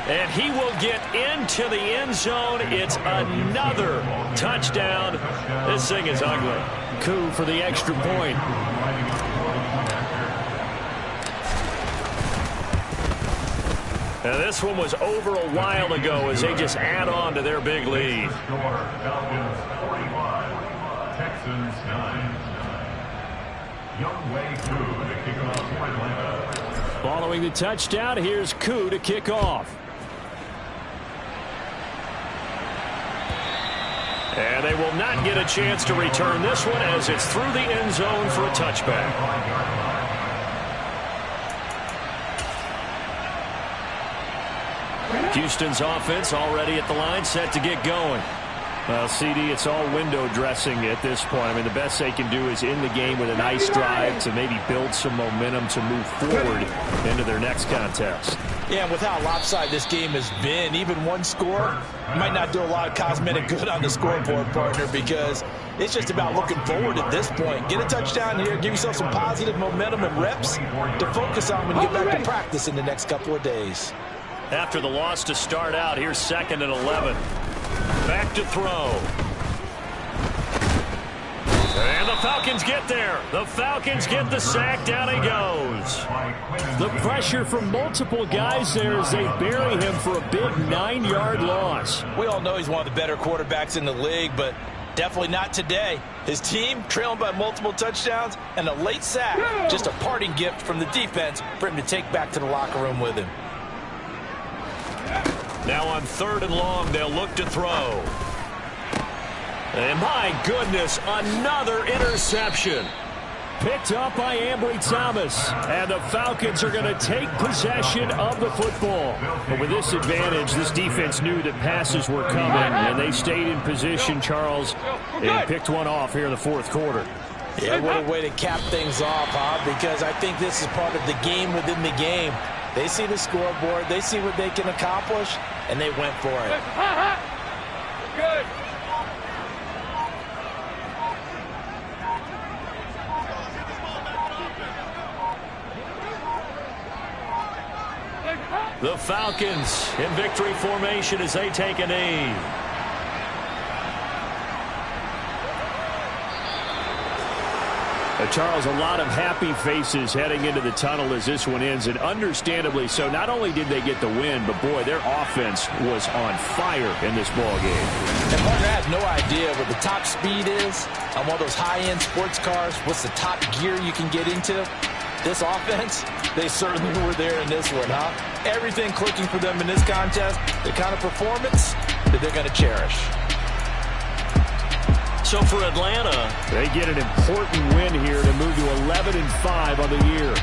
And he will get into the end zone. It's another touchdown. This thing is ugly. Koo for the extra point. And this one was over a while ago as they just add on to their big lead. Falcons 45, Texans 9. Youngway Koo to kick off for Atlanta. Following the touchdown, here's Koo to kick off. And they will not get a chance to return this one as it's through the end zone for a touchback. Houston's offense already at the line, set to get going. Well, CD, it's all window dressing at this point. I mean, the best they can do is in the game with a nice drive to maybe build some momentum to move forward into their next contest. Yeah, and with how lopsided this game has been, even one score might not do a lot of cosmetic good on the scoreboard, partner, because it's just about looking forward at this point. Get a touchdown here, give yourself some positive momentum and reps to focus on when you get back to practice in the next couple of days. After the loss to start out, here's 2nd and 11. Back to throw. And the Falcons get there. The Falcons get the sack. Down he goes. The pressure from multiple guys there as they bury him for a big 9-yard loss. We all know he's one of the better quarterbacks in the league, but definitely not today. His team trailing by multiple touchdowns and a late sack. Just a parting gift from the defense for him to take back to the locker room with him. Now on 3rd and long, they'll look to throw. And my goodness, another interception. Picked up by Ambry Thomas. And the Falcons are going to take possession of the football. But with this advantage, this defense knew that passes were coming, and they stayed in position, Charles, and picked one off here in the 4th quarter. Yeah, what a way to cap things off, huh? Because I think this is part of the game within the game. They see the scoreboard, they see what they can accomplish, and they went for it. Good. The Falcons in victory formation as they take a knee. Charles, a lot of happy faces heading into the tunnel as this one ends, and understandably so. Not only did they get the win, but boy, their offense was on fire in this ball game. And partner, I have no idea what the top speed is on one of those high-end sports cars. What's the top gear you can get into? This offense, they certainly were there in this one, huh? Everything clicking for them in this contest, the kind of performance that they're going to cherish. So for Atlanta, they get an important win here to move to 11-5 on the year.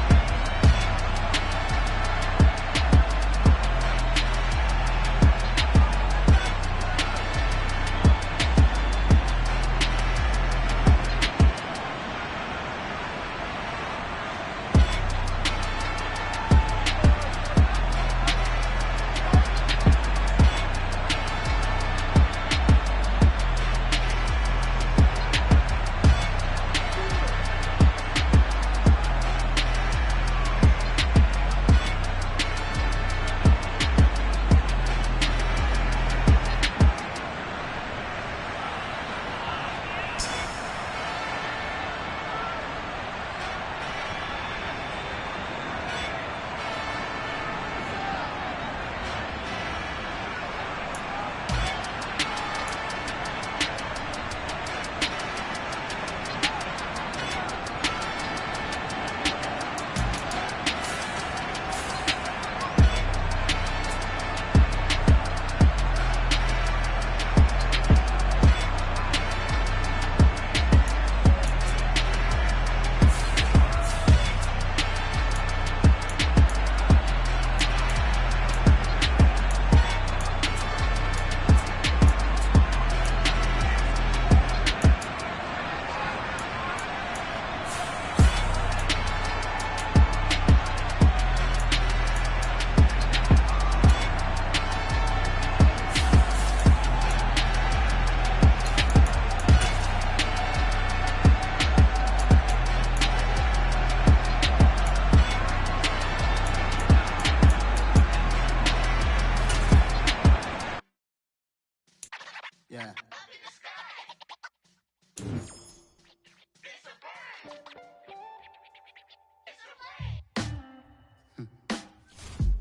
Yeah.